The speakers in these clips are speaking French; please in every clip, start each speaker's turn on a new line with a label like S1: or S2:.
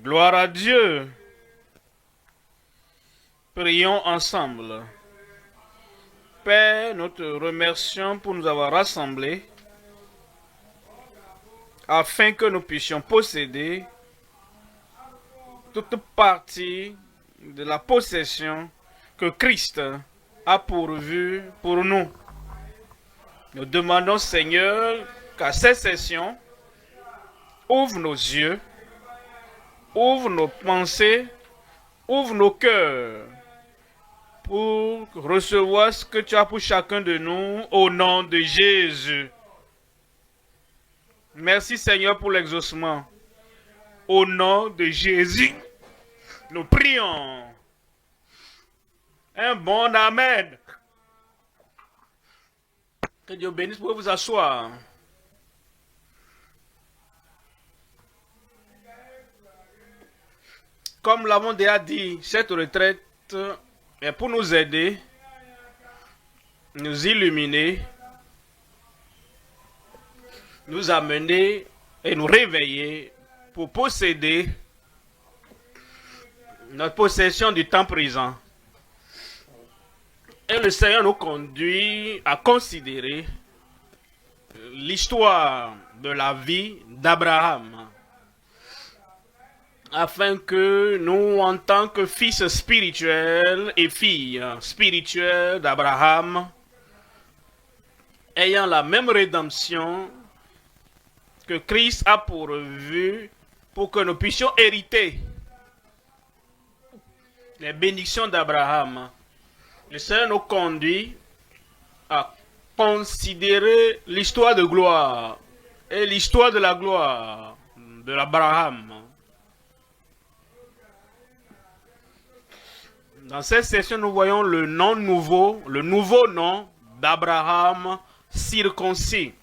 S1: Gloire à Dieu. Prions ensemble. Père, nous te remercions pour nous avoir rassemblés afin que nous puissions posséder toute partie de la possession que Christ a pourvue pour nous. Nous demandons, Seigneur, qu'à cette session, ouvre nos yeux, ouvre nos pensées, ouvre nos cœurs pour recevoir ce que tu as pour chacun de nous au nom de Jésus. Merci Seigneur pour l'exaucement. Au nom de Jésus, nous prions. Un bon Amen. Que Dieu bénisse, vous pouvez vous asseoir. Comme l'avons déjà dit, cette retraite est pour nous aider, nous illuminer, nous amener et nous réveiller pour posséder notre possession du temps présent. Et le Seigneur nous conduit à considérer l'histoire de la vie d'Abraham, afin que nous, en tant que fils spirituels et filles spirituelles d'Abraham, ayant la même rédemption que Christ a pourvu pour que nous puissions hériter les bénédictions d'Abraham. Le Seigneur nous conduit à considérer l'histoire de gloire et l'histoire de la gloire de l'Abraham. Dans cette session, nous voyons le nouveau nom d'Abraham circoncis.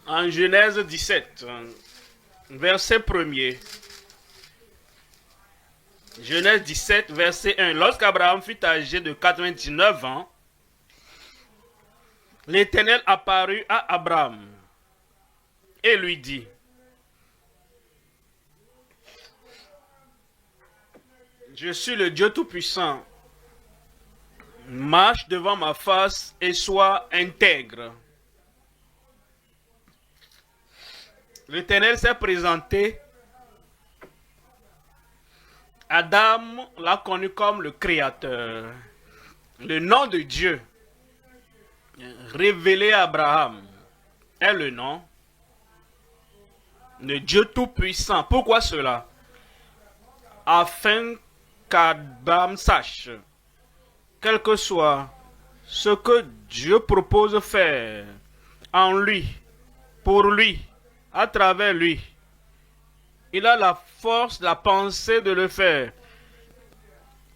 S1: En Genèse 17, verset 1er. Genèse 17, verset 1. Lorsqu'Abraham fut âgé de 99 ans, l'Éternel apparut à Abraham et lui dit: Je suis le Dieu Tout-Puissant. Marche devant ma face et sois intègre. L'Éternel s'est présenté. Adam l'a connu comme le Créateur. Le nom de Dieu révélé à Abraham est le nom de Dieu Tout-Puissant. Pourquoi cela? Afin qu'Adam sache, quel que soit ce que Dieu propose de faire en lui, pour lui, à travers lui, il a la force, la pensée de le faire.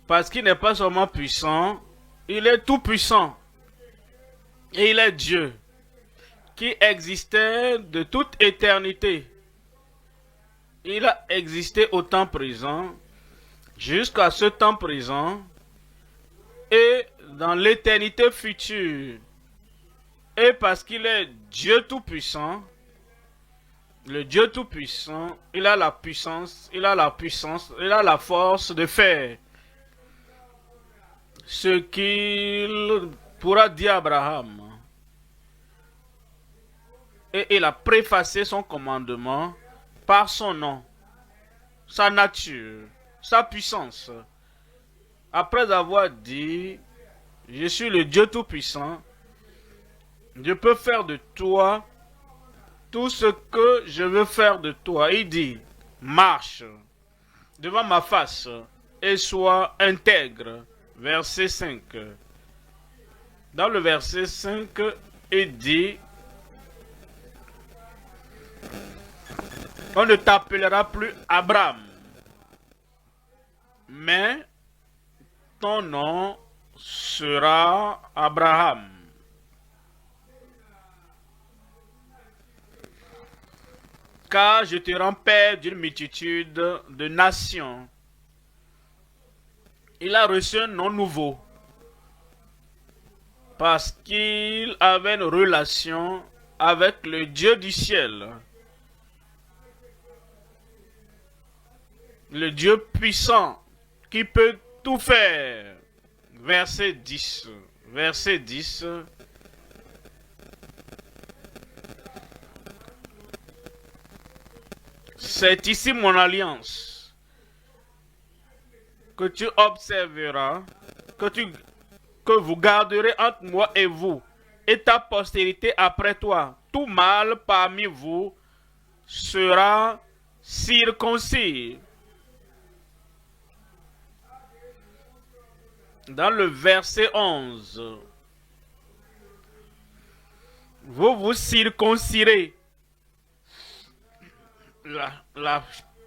S1: Parce qu'il n'est pas seulement puissant, il est tout puissant. Et il est Dieu qui existait de toute éternité. Il a existé au temps présent, jusqu'à ce temps présent, et dans l'éternité future. Et parce qu'il est Dieu tout-puissant, le Dieu tout-puissant, il a la puissance, il a la force de faire ce qu'il pourra dire à Abraham. Et il a préfacé son commandement par son nom, sa nature, sa puissance. Après avoir dit: je suis le Dieu tout-puissant, je peux faire de toi tout ce que je veux faire de toi. Il dit: marche devant ma face et sois intègre. Verset 5. Dans le verset 5, il dit: on ne t'appellera plus Abraham, mais ton nom sera Abraham. Car je te rends père d'une multitude de nations. Il a reçu un nom nouveau parce qu'il avait une relation avec le Dieu du ciel. le Dieu puissant qui peut tout faire. Verset 10. Verset 10. C'est ici mon alliance que tu observeras, que vous garderez entre moi et vous, et ta postérité après toi. Tout mâle parmi vous sera circoncis. Dans le verset 11, vous vous circoncirez la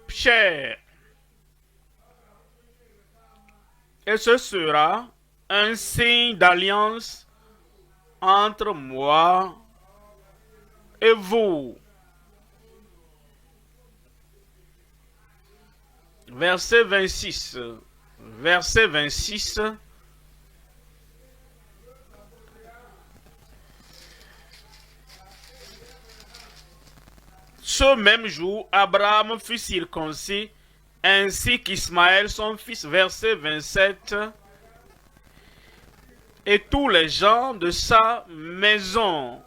S1: chair, et ce sera un signe d'alliance entre moi et vous. Verset 26. Verset 26. Ce même jour, Abraham fut circoncis, ainsi qu'Ismaël son fils. Verset 27. Et tous les gens de sa maison.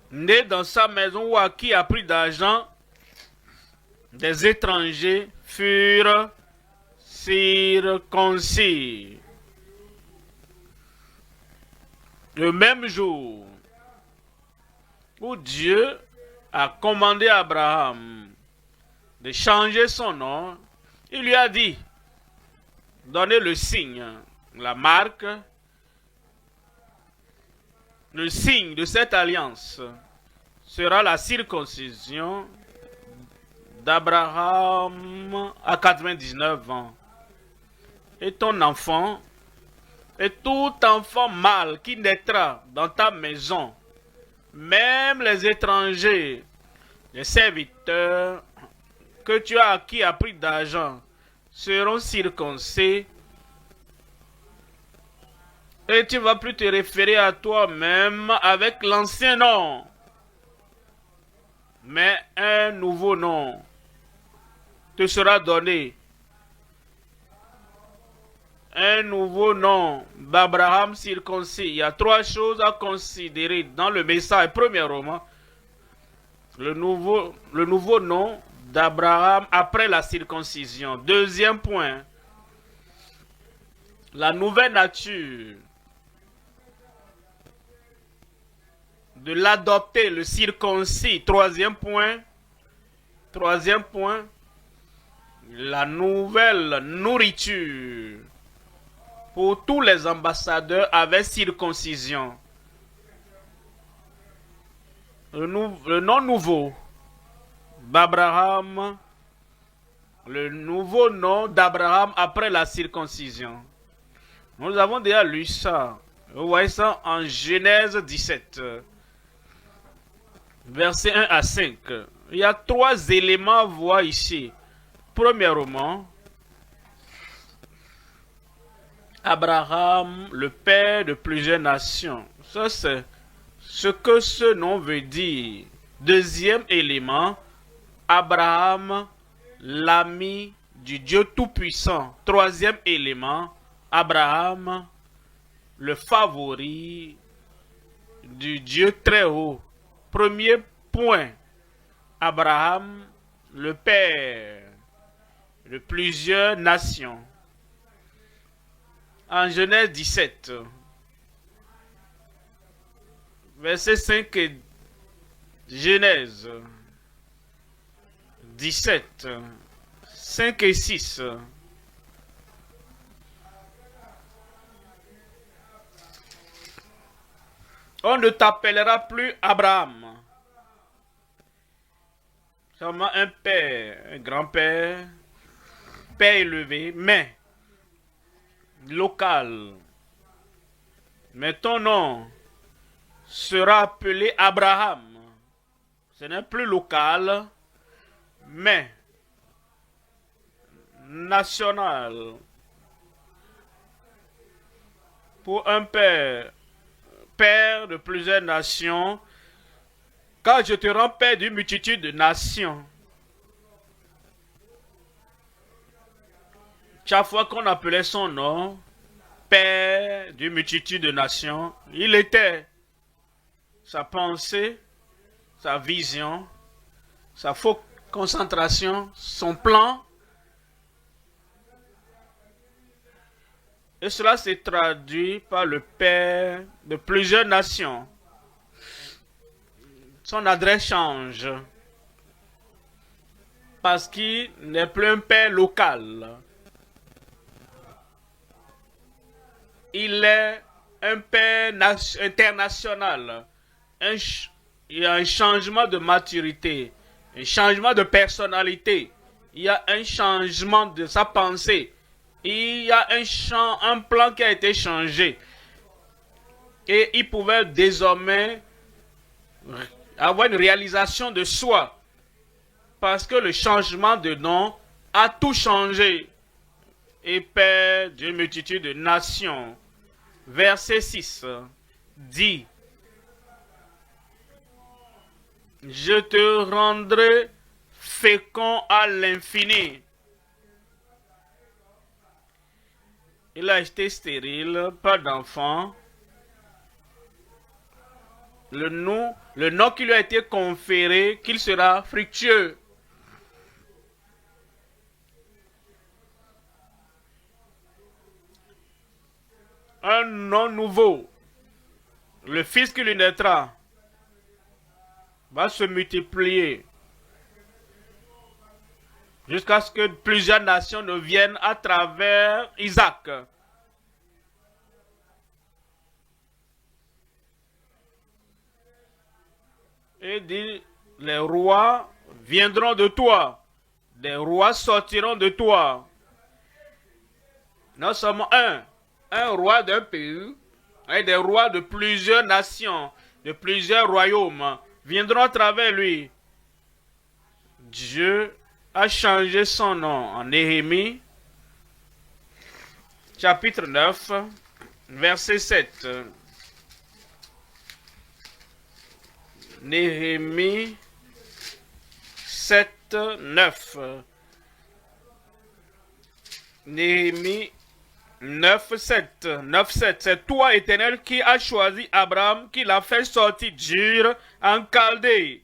S1: Nés dans sa maison ou à qui a pris d'argent, des étrangers furent circoncis. Le même jour où Dieu a commandé à Abraham de changer son nom, il lui a dit, donnez le signe, la marque, le signe de cette alliance sera la circoncision d'Abraham à 99 ans. Et ton enfant, et tout enfant mâle qui naîtra dans ta maison, même les étrangers, les serviteurs que tu as acquis à prix d'argent, seront circoncis. Et tu ne vas plus te référer à toi-même avec l'ancien nom, mais un nouveau nom te sera donné. Un nouveau nom d'Abraham circoncis. Il y a trois choses à considérer dans le message. Premièrement, le nouveau nom d'Abraham après la circoncision. Deuxième point, la nouvelle nature de l'adopter, le circoncis. Troisième point, la nouvelle nourriture pour tous les ambassadeurs avec circoncision. Le nom nouveau d'Abraham, le nouveau nom d'Abraham après la circoncision. Nous avons déjà lu ça. Vous voyez ça en Genèse 17, versets 1 à 5. Il y a trois éléments à voir ici. Premièrement, Abraham, le père de plusieurs nations. Ça, c'est ce que ce nom veut dire. Deuxième élément, Abraham, l'ami du Dieu Tout-Puissant. Troisième élément, Abraham, le favori du Dieu Très-Haut. Premier point, Abraham, le père de plusieurs nations. En Genèse 17, verset 5 et Genèse 17, 5 et 6. On ne t'appellera plus Abraham, seulement un père, un grand-père, père élevé, mais local. Mais ton nom sera appelé Abraham. Ce n'est plus local, mais national. Pour un père de plusieurs nations, car je te rends père d'une multitude de nations. Chaque fois qu'on appelait son nom, père d'une multitude de nations, il était sa pensée, sa vision, sa concentration, son plan. Et cela s'est traduit par le père de plusieurs nations. Son adresse change parce qu'il n'est plus un père local. Il est un père international. Il y a un changement de maturité, un changement de personnalité. Il y a un changement de sa pensée. Il y a un plan qui a été changé. Et il pouvait désormais avoir une réalisation de soi. Parce que le changement de nom a tout changé. Et père d'une multitude de nations. Verset 6 dit: je te rendrai fécond à l'infini. Il a été stérile, pas d'enfant. Le nom qui lui a été conféré, qu'il sera fructueux. Un nom nouveau. Le fils qui lui naîtra va se multiplier jusqu'à ce que plusieurs nations ne viennent à travers Isaac. Et dit, les rois viendront de toi, des rois sortiront de toi. Non seulement un roi d'un pays, et des rois de plusieurs nations, de plusieurs royaumes viendront à travers lui. Dieu a changé son nom en Néhémie, chapitre 9, verset 7. Néhémie 7, 9. Néhémie 9, 7. 9, 7. C'est toi, Éternel, qui as choisi Abraham, qui l'a fait sortir d'Ur en Chaldée,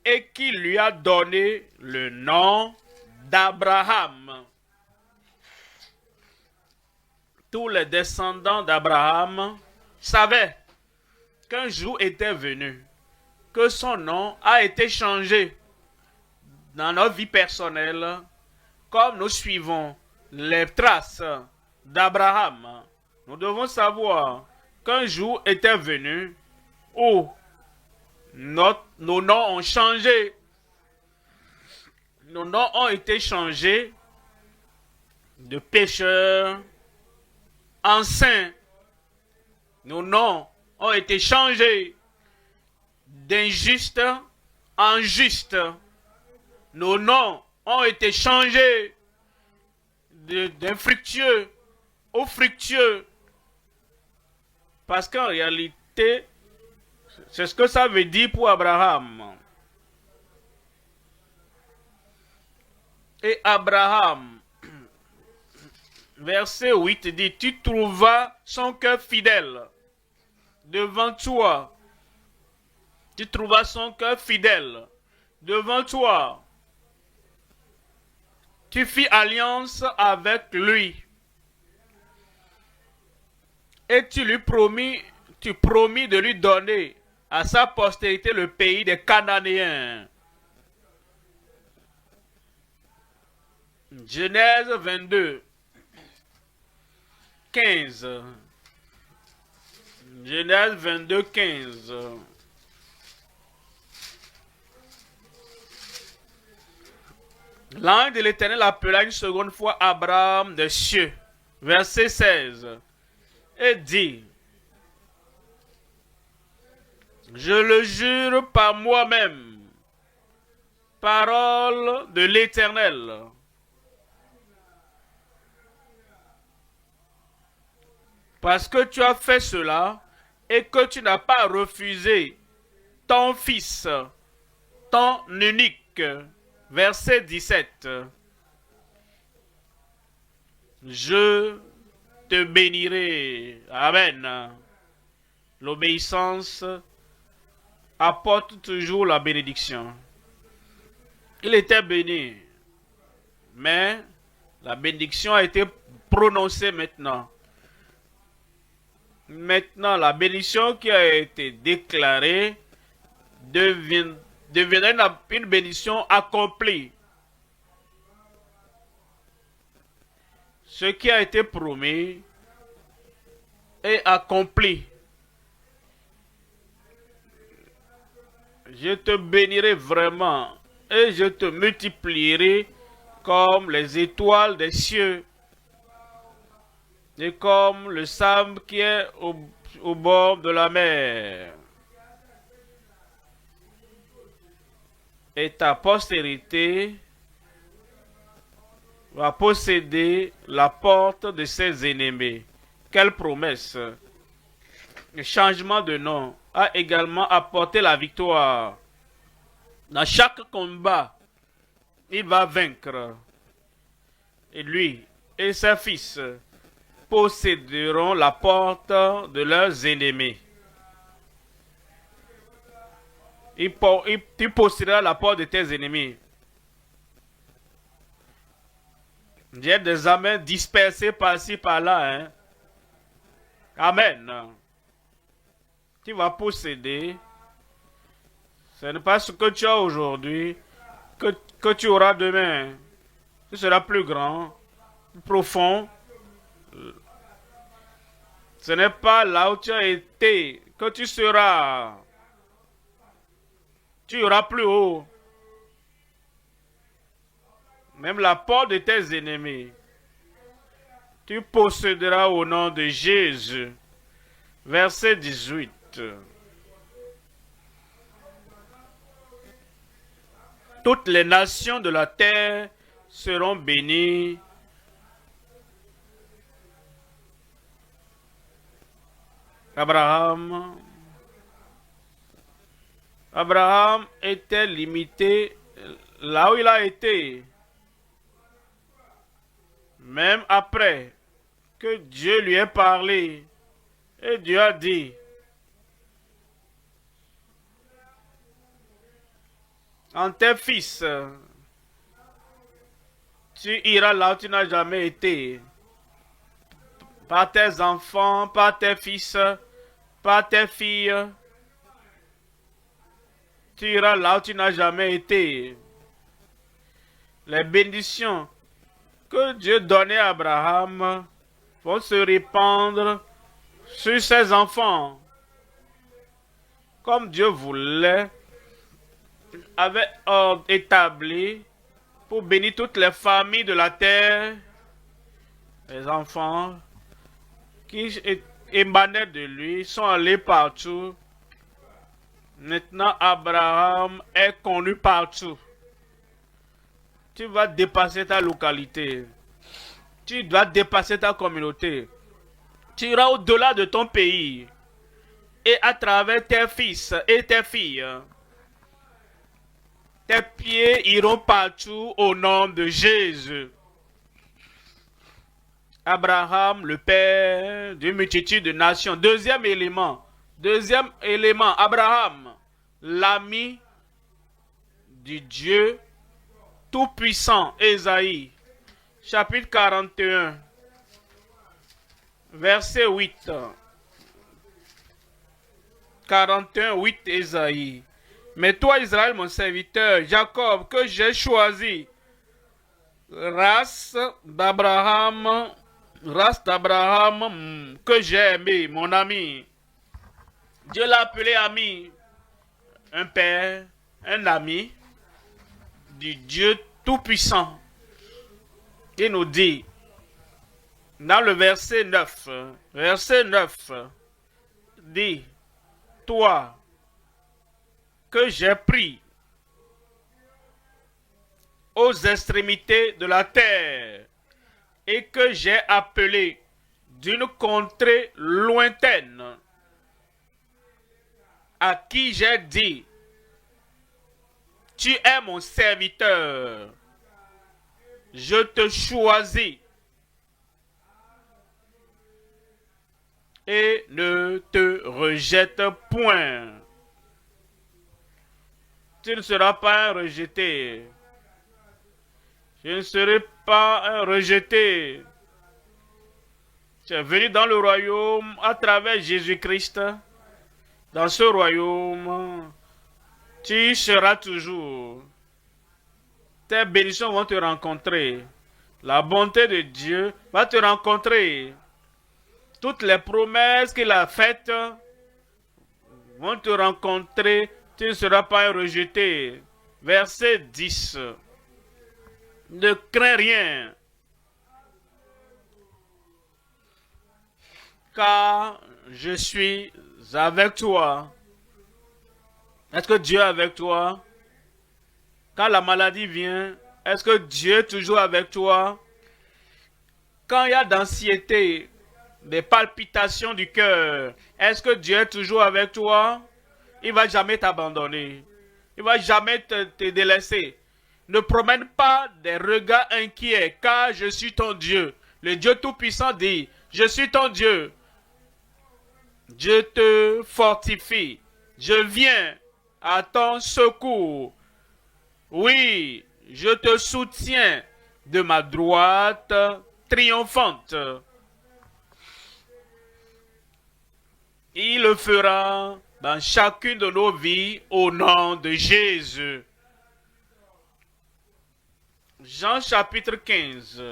S1: et qui lui a donné le nom d'Abraham. Tous les descendants d'Abraham savaient qu'un jour était venu, que son nom a été changé dans notre vie personnelle, comme nous suivons les traces d'Abraham. Nous devons savoir qu'un jour était venu où nos noms ont changé. Nos noms ont été changés de pécheurs en saints. Nos noms ont été changés d'injustes en justes. Nos noms ont été changés d'infructueux au fructueux. Parce qu'en réalité, c'est ce que ça veut dire pour Abraham. Et Abraham, verset 8 dit, tu trouveras son cœur fidèle devant toi. Tu trouveras son cœur fidèle devant toi. Tu fis alliance avec lui. Et tu promis de lui donner à sa postérité le pays des Cananéens. Genèse 22, 15. Genèse 22, 15. L'ange de l'Éternel appela une seconde fois Abraham des cieux. Verset 16. Et dit, je le jure par moi-même, parole de l'Éternel, parce que tu as fait cela et que tu n'as pas refusé ton Fils, ton unique. Verset 17. Je te bénirai. Amen. L'obéissance apporte toujours la bénédiction. Il était béni, mais la bénédiction a été prononcée maintenant. Maintenant, la bénédiction qui a été déclarée deviendra une bénédiction accomplie. Ce qui a été promis est accompli. Je te bénirai vraiment et je te multiplierai comme les étoiles des cieux et comme le sable qui est au bord de la mer. Et ta postérité va posséder la porte de ses ennemis. Quelle promesse! Le changement de nom a également apporté la victoire. Dans chaque combat, il va vaincre. Et lui et ses fils posséderont la porte de leurs ennemis. Tu posséderas la porte de tes ennemis. J'ai des amens dispersés par-ci, par-là. Hein? Amen. Tu vas posséder. Ce n'est pas ce que tu as aujourd'hui que tu auras demain. Ce sera plus grand, plus profond. Ce n'est pas là où tu as été que tu seras. Tu iras plus haut. Même la porte de tes ennemis, tu posséderas au nom de Jésus. Verset 18. Toutes les nations de la terre seront bénies. Abraham était limité là où il a été. Même après que Dieu lui ait parlé, et Dieu a dit, en tes fils, tu iras là où tu n'as jamais été. Par tes enfants, par tes fils, par tes filles, tu iras là où tu n'as jamais été. Les bénédictions que Dieu donnait à Abraham vont se répandre sur ses enfants. Comme Dieu voulait, avait établi pour bénir toutes les familles de la terre, les enfants qui émanaient de lui sont allés partout. Maintenant, Abraham est connu partout. Tu vas dépasser ta localité. Tu dois dépasser ta communauté. Tu iras au-delà de ton pays. Et à travers tes fils et tes filles, tes pieds iront partout au nom de Jésus. Abraham, le père d'une multitude de nations. Deuxième élément, Abraham, l'ami du Dieu Tout-Puissant. Ésaïe, chapitre 41, verset 8. 41, 8, Ésaïe. Mais toi, Israël, mon serviteur, Jacob, que j'ai choisi, race d'Abraham, que j'ai aimé, mon ami. Dieu l'a appelé ami, un père, un ami du Dieu Tout-Puissant. Il nous dit, dans le verset 9, dit, toi que j'ai pris aux extrémités de la terre et que j'ai appelé d'une contrée lointaine. à qui j'ai dit, tu es mon serviteur, je te choisis et ne te rejette point. Tu ne seras pas un rejeté. Je ne serai pas un rejeté. Tu es venu dans le royaume à travers Jésus-Christ. Dans ce royaume, tu seras toujours. Tes bénédictions vont te rencontrer. La bonté de Dieu va te rencontrer. Toutes les promesses qu'il a faites vont te rencontrer. Tu ne seras pas rejeté. Verset 10. Ne crains rien, car je suis avec toi. Est-ce que Dieu est avec toi? Quand la maladie vient, est-ce que Dieu est toujours avec toi? Quand il y a d'anxiété, des palpitations du cœur, est-ce que Dieu est toujours avec toi? Il ne va jamais t'abandonner. Il ne va jamais te délaisser. Ne promène pas des regards inquiets, car je suis ton Dieu. Le Dieu Tout-Puissant dit, je suis ton Dieu. Je te fortifie. Je viens à ton secours. Oui, je te soutiens de ma droite triomphante. Il le fera dans chacune de nos vies au nom de Jésus. Jean chapitre 15,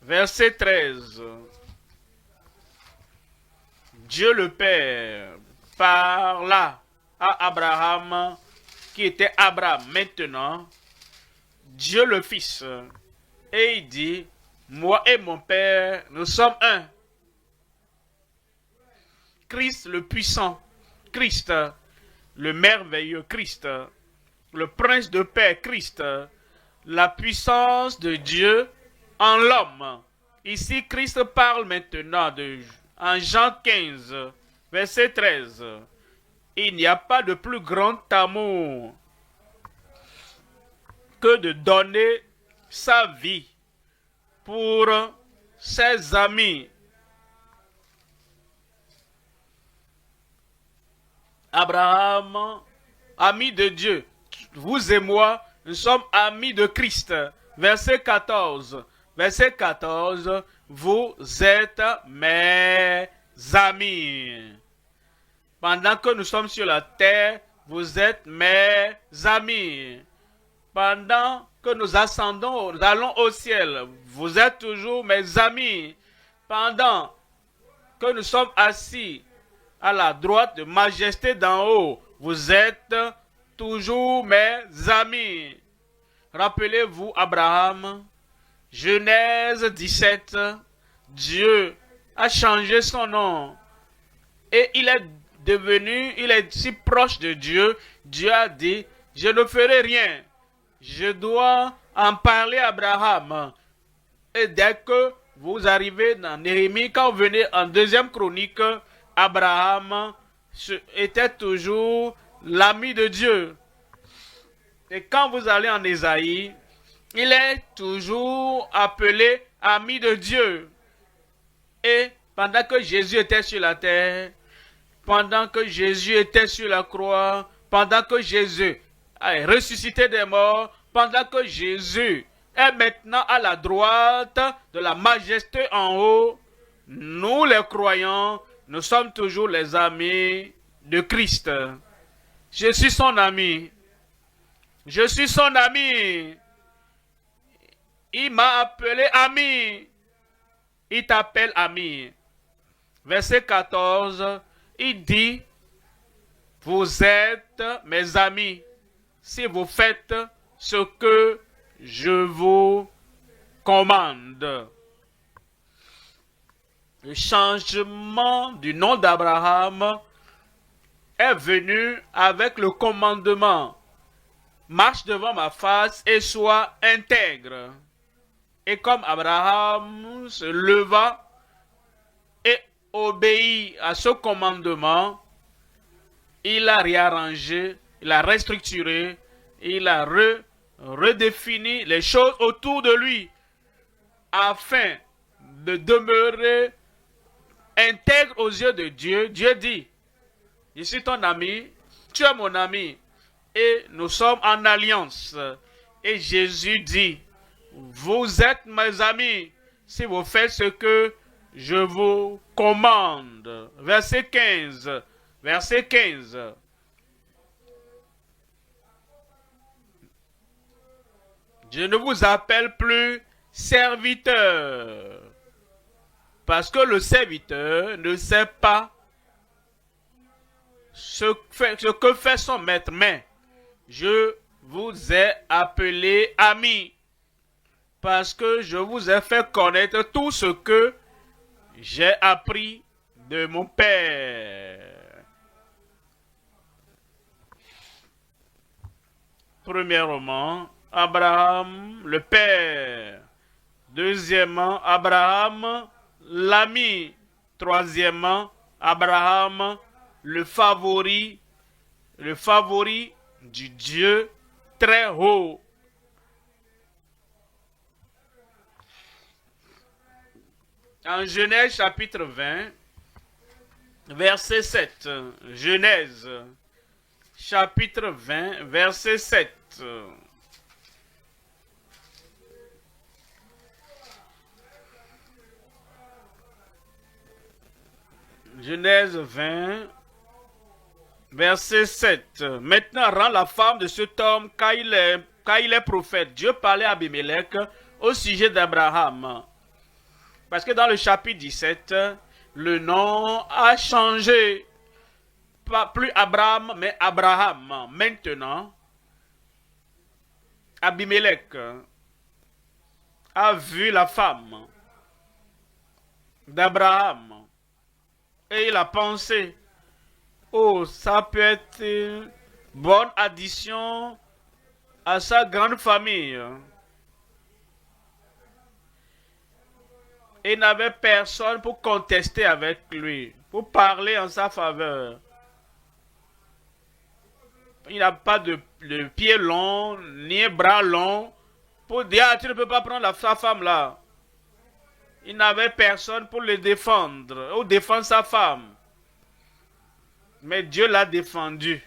S1: verset 13. Dieu le Père parla à Abraham, qui était Abraham maintenant, Dieu le Fils, et il dit, moi et mon Père, nous sommes un. Christ le puissant, Christ, le merveilleux Christ, le prince de paix Christ, la puissance de Dieu en l'homme. Ici, Christ parle maintenant en Jean 15, verset 13. Il n'y a pas de plus grand amour que de donner sa vie pour ses amis. Abraham, ami de Dieu, vous et moi, nous sommes amis de Christ. Verset 14. Verset 14. Vous êtes mes amis. Pendant que nous sommes sur la terre, vous êtes mes amis. Pendant que nous ascendons, nous allons au ciel, vous êtes toujours mes amis. Pendant que nous sommes assis à la droite de majesté d'en haut, vous êtes toujours mes amis. Rappelez-vous Abraham, Genèse 17, Dieu a changé son nom et il est si proche de Dieu. Dieu a dit, je ne ferai rien. Je dois en parler à Abraham. Et dès que vous arrivez dans Néhémie, quand vous venez en deuxième chronique, Abraham était toujours l'ami de Dieu. Et quand vous allez en Ésaïe, il est toujours appelé ami de Dieu. Et pendant que Jésus était sur la terre, pendant que Jésus était sur la croix, pendant que Jésus a ressuscité des morts, pendant que Jésus est maintenant à la droite de la majesté en haut, nous les croyants, nous sommes toujours les amis de Christ. Je suis son ami. Je suis son ami. Il m'a appelé ami. Il t'appelle ami. Verset 14, il dit, vous êtes mes amis si vous faites ce que je vous commande. Le changement du nom d'Abraham est venu avec le commandement. Marche devant ma face et sois intègre. Et comme Abraham se leva et obéit à ce commandement, il a réarrangé, il a restructuré, il a redéfini les choses autour de lui afin de demeurer intègre aux yeux de Dieu. Dieu dit, je suis ton ami, tu es mon ami, et nous sommes en alliance. Et Jésus dit, vous êtes mes amis si vous faites ce que je vous commande. Verset 15. Verset 15. Je ne vous appelle plus serviteur, parce que le serviteur ne sait pas ce que fait son maître, mais je vous ai appelé ami, parce que je vous ai fait connaître tout ce que j'ai appris de mon Père. Premièrement, Abraham, le Père. Deuxièmement, Abraham, l'ami. Troisièmement, Abraham, le favori du Dieu très haut. En Genèse chapitre 20, verset 7. Genèse chapitre 20, verset 7. Genèse 20, verset 7. Maintenant, rends la femme de cet homme car il est prophète. Dieu parlait à Abimelech au sujet d'Abraham. Parce que dans le chapitre 17, le nom a changé. Pas plus Abraham, mais Abraham. Maintenant, Abimelech a vu la femme d'Abraham. Et il a pensé, oh, ça peut être une bonne addition à sa grande famille. Et il n'avait personne pour contester avec lui, pour parler en sa faveur. Il n'a pas de pied long, ni bras long, pour dire, ah, tu ne peux pas prendre sa femme là. Il n'avait personne pour le défendre, ou défendre sa femme. Mais Dieu l'a défendu.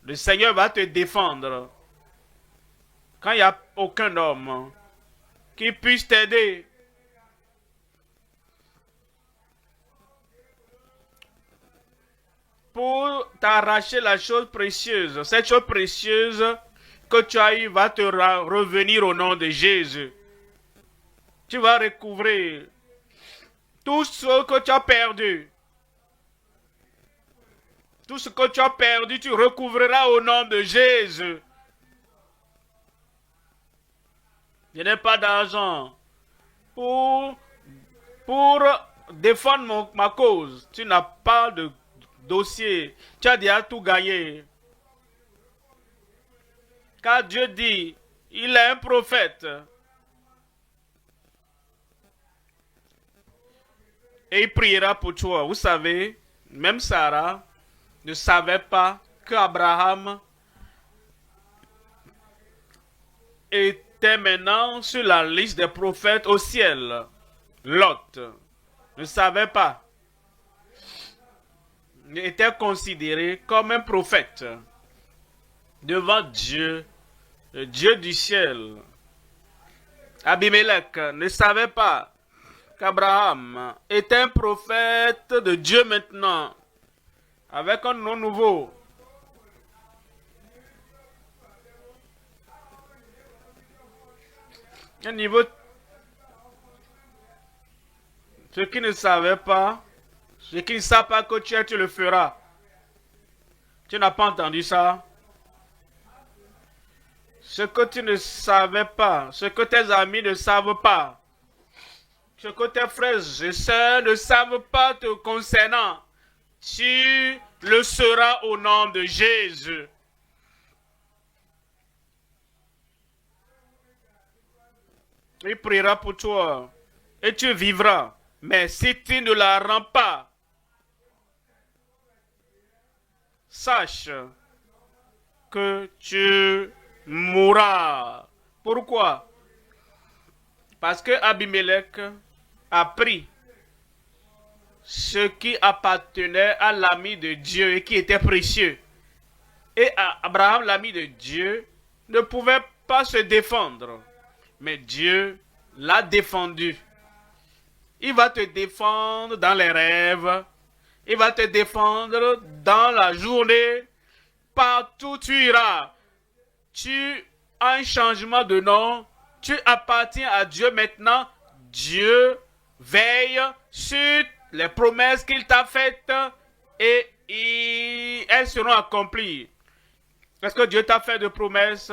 S1: Le Seigneur va te défendre. Quand il n'y a aucun homme qui puisse t'aider. Pour t'arracher la chose précieuse. Cette chose précieuse que tu as eue va te revenir au nom de Jésus. Tu vas recouvrir tout ce que tu as perdu. Tout ce que tu as perdu, tu recouvreras au nom de Jésus. Je n'ai pas d'argent pour défendre ma cause. Tu n'as pas de dossier. Tu as déjà tout gagné. Car Dieu dit, il est un prophète. Et il priera pour toi. Vous savez, même Sarah ne savait pas qu'Abraham était maintenant sur la liste des prophètes au ciel. Lot ne savait pas. Il était considéré comme un prophète devant Dieu, le Dieu du ciel. Abimelech ne savait pas qu'Abraham est un prophète de Dieu maintenant, avec un nom nouveau. Un niveau. Ceux qui ne savaient pas, ceux qui ne savent pas que tu le feras. Tu n'as pas entendu ça? Ce que tu ne savais pas, ce que tes amis ne savent pas, ce que tes frères et sœurs ne savent pas te concernant, tu le seras au nom de Jésus. Il priera pour toi et tu vivras. Mais si tu ne la rends pas, sache que tu mourras. Pourquoi? Parce que Abimelech a pris ce qui appartenait à l'ami de Dieu et qui était précieux. Et Abraham, l'ami de Dieu, ne pouvait pas se défendre. Mais Dieu l'a défendu. Il va te défendre dans les rêves. Il va te défendre dans la journée. Partout où tu iras. Tu as un changement de nom. Tu appartiens à Dieu maintenant. Dieu veille sur les promesses qu'il t'a faites et elles seront accomplies. Est-ce que Dieu t'a fait de promesses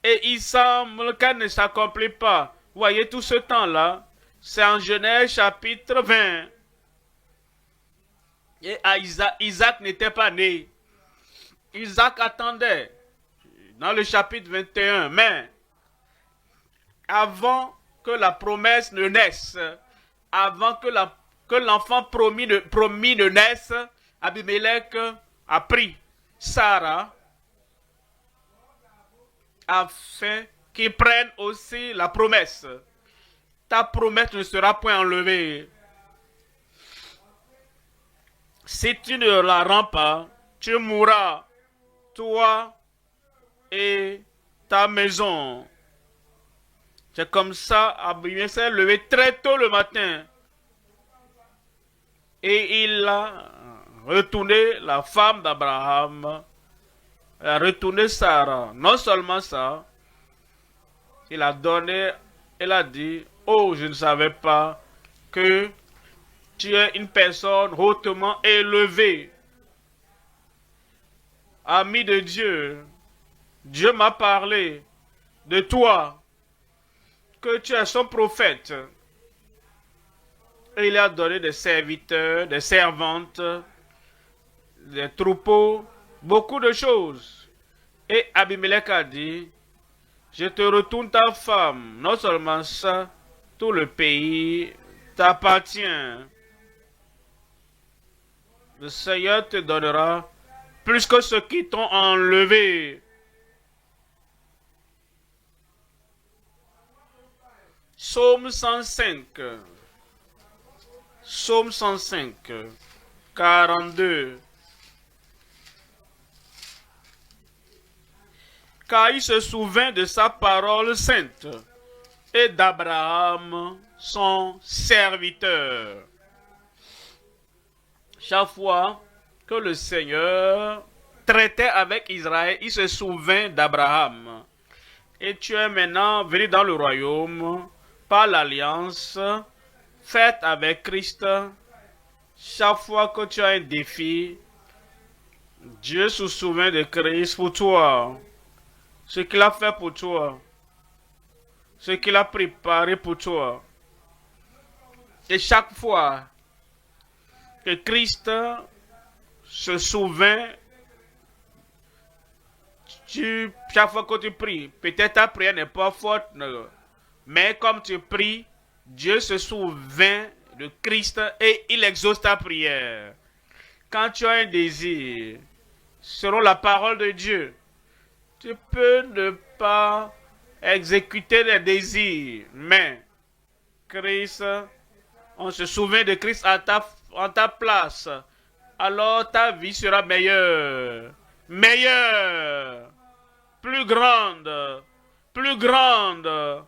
S1: et il semble qu'elles ne s'accomplissent pas? Voyez tout ce temps-là, c'est en Genèse chapitre 20. Et Isaac n'était pas né. Isaac attendait dans le chapitre 21. Mais avant que la promesse ne naisse, avant que l'enfant promis ne naisse, Abimelech a pris Sarah afin qu'il prenne aussi la promesse. Ta promesse ne sera point enlevée. Si tu ne la rends pas, tu mourras, toi et ta maison. C'est comme ça, Abimelech s'est levé très tôt le matin. Et il a retourné la femme d'Abraham. Il a retourné Sarah. Non seulement ça, il a donné, il a dit, oh, je ne savais pas que tu es une personne hautement élevée. Ami de Dieu, Dieu m'a parlé de toi, que tu es son prophète. Et il a donné des serviteurs, des servantes, des troupeaux, beaucoup de choses. Et Abimelech a dit, je te retourne ta femme. Non seulement ça, tout le pays t'appartient. Le Seigneur te donnera plus que ceux qui t'ont enlevé. Psaume 105. Psaume 105, 42. Car il se souvint de sa parole sainte et d'Abraham, son serviteur. Chaque fois que le Seigneur traitait avec Israël, il se souvint d'Abraham. Et tu es maintenant venu dans le royaume par l'alliance faite avec Christ. Chaque fois que tu as un défi, Dieu se souvient de Christ pour toi. Ce qu'il a fait pour toi. Ce qu'il a préparé pour toi. Et chaque fois que Christ se souvient, chaque fois que tu pries, peut-être ta prière n'est pas forte, mais comme tu pries, Dieu se souvient de Christ et il exauce ta prière. Quand tu as un désir, selon la parole de Dieu, tu peux ne pas exécuter les désirs, mais Christ, on se souvient de Christ en ta place, alors ta vie sera meilleure, meilleure, plus grande, plus grande.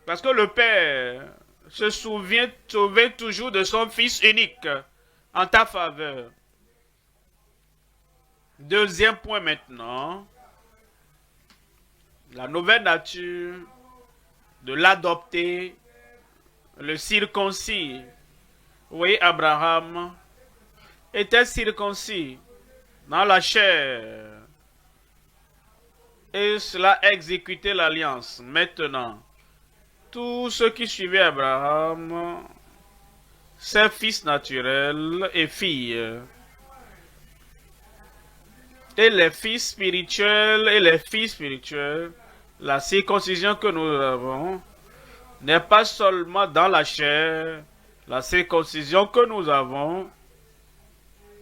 S1: Parce que le Père se souvient toujours de son Fils unique en ta faveur. Deuxième point maintenant, la nouvelle nature de l'adopter, le circoncis. Vous voyez, Abraham était circoncis dans la chair. Et cela exécutait l'alliance. Maintenant, tous ceux qui suivaient Abraham, ses fils naturels et filles, et les fils spirituels et les filles spirituelles, la circoncision que nous avons n'est pas seulement dans la chair. La circoncision que nous avons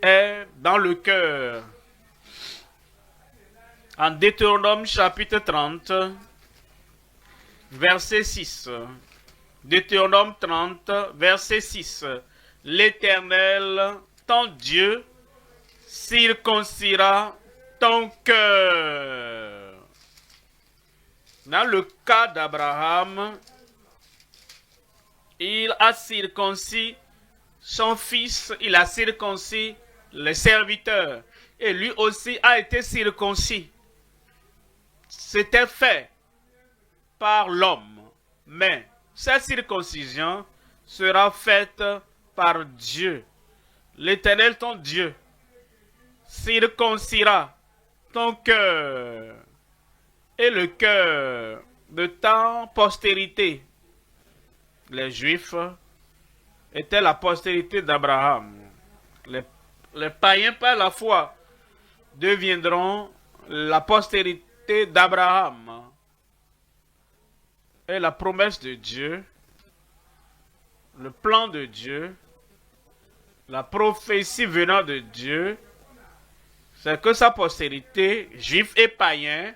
S1: est dans le cœur. En Deutéronome chapitre 30, verset 6. Deutéronome 30, verset 6. L'Éternel, ton Dieu, circoncira ton cœur. Dans le cas d'Abraham, il a circoncis son fils, il a circoncis les serviteurs, et lui aussi a été circoncis. C'était fait par l'homme, mais cette circoncision sera faite par Dieu. L'Éternel, ton Dieu, circoncira ton cœur et le cœur de ta postérité. Les Juifs étaient la postérité d'Abraham. Les païens par la foi deviendront la postérité d'Abraham. Et la promesse de Dieu, le plan de Dieu, la prophétie venant de Dieu, c'est que sa postérité, juif et païen,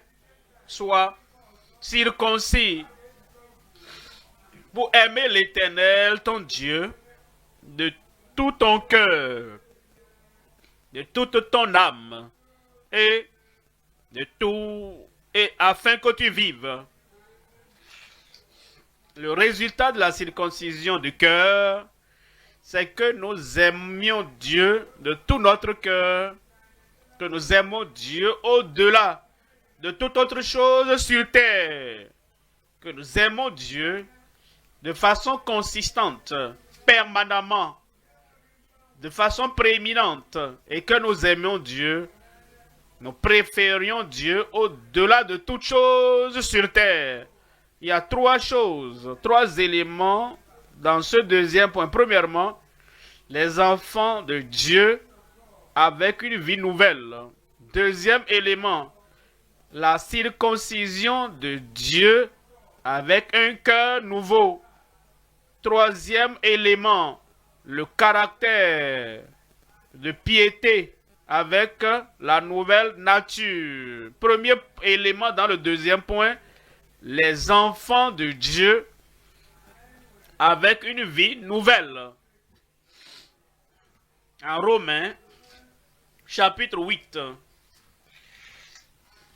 S1: soit circoncis pour aimer l'Éternel, ton Dieu, de tout ton cœur, de toute ton âme, et de tout, et afin que tu vives. Le résultat de la circoncision du cœur, c'est que nous aimions Dieu de tout notre cœur, que nous aimons Dieu au-delà de toute autre chose sur terre, que nous aimons Dieu de façon consistante, permanemment, de façon prééminente, et que nous aimions Dieu, nous préférions Dieu au-delà de toute chose sur terre. Il y a trois choses, trois éléments dans ce deuxième point. Premièrement, les enfants de Dieu avec une vie nouvelle. Deuxième élément, la circoncision de Dieu avec un cœur nouveau. Troisième élément, le caractère de piété avec la nouvelle nature. Premier élément dans le deuxième point, les enfants de Dieu avec une vie nouvelle. En Romains, chapitre 8,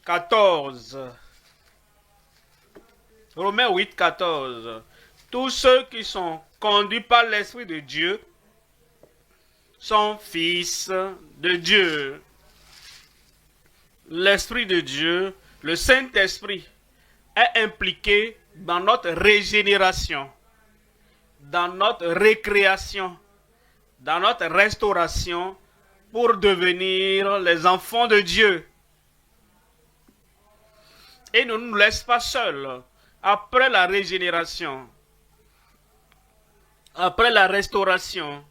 S1: 14. Romains 8, 14. Tous ceux qui sont conduits par l'Esprit de Dieu sont fils de Dieu. L'Esprit de Dieu, le Saint-Esprit, est impliqué dans notre régénération, dans notre récréation, dans notre restauration pour devenir les enfants de Dieu. Et ne nous laisse pas seuls après la régénération, après la restauration,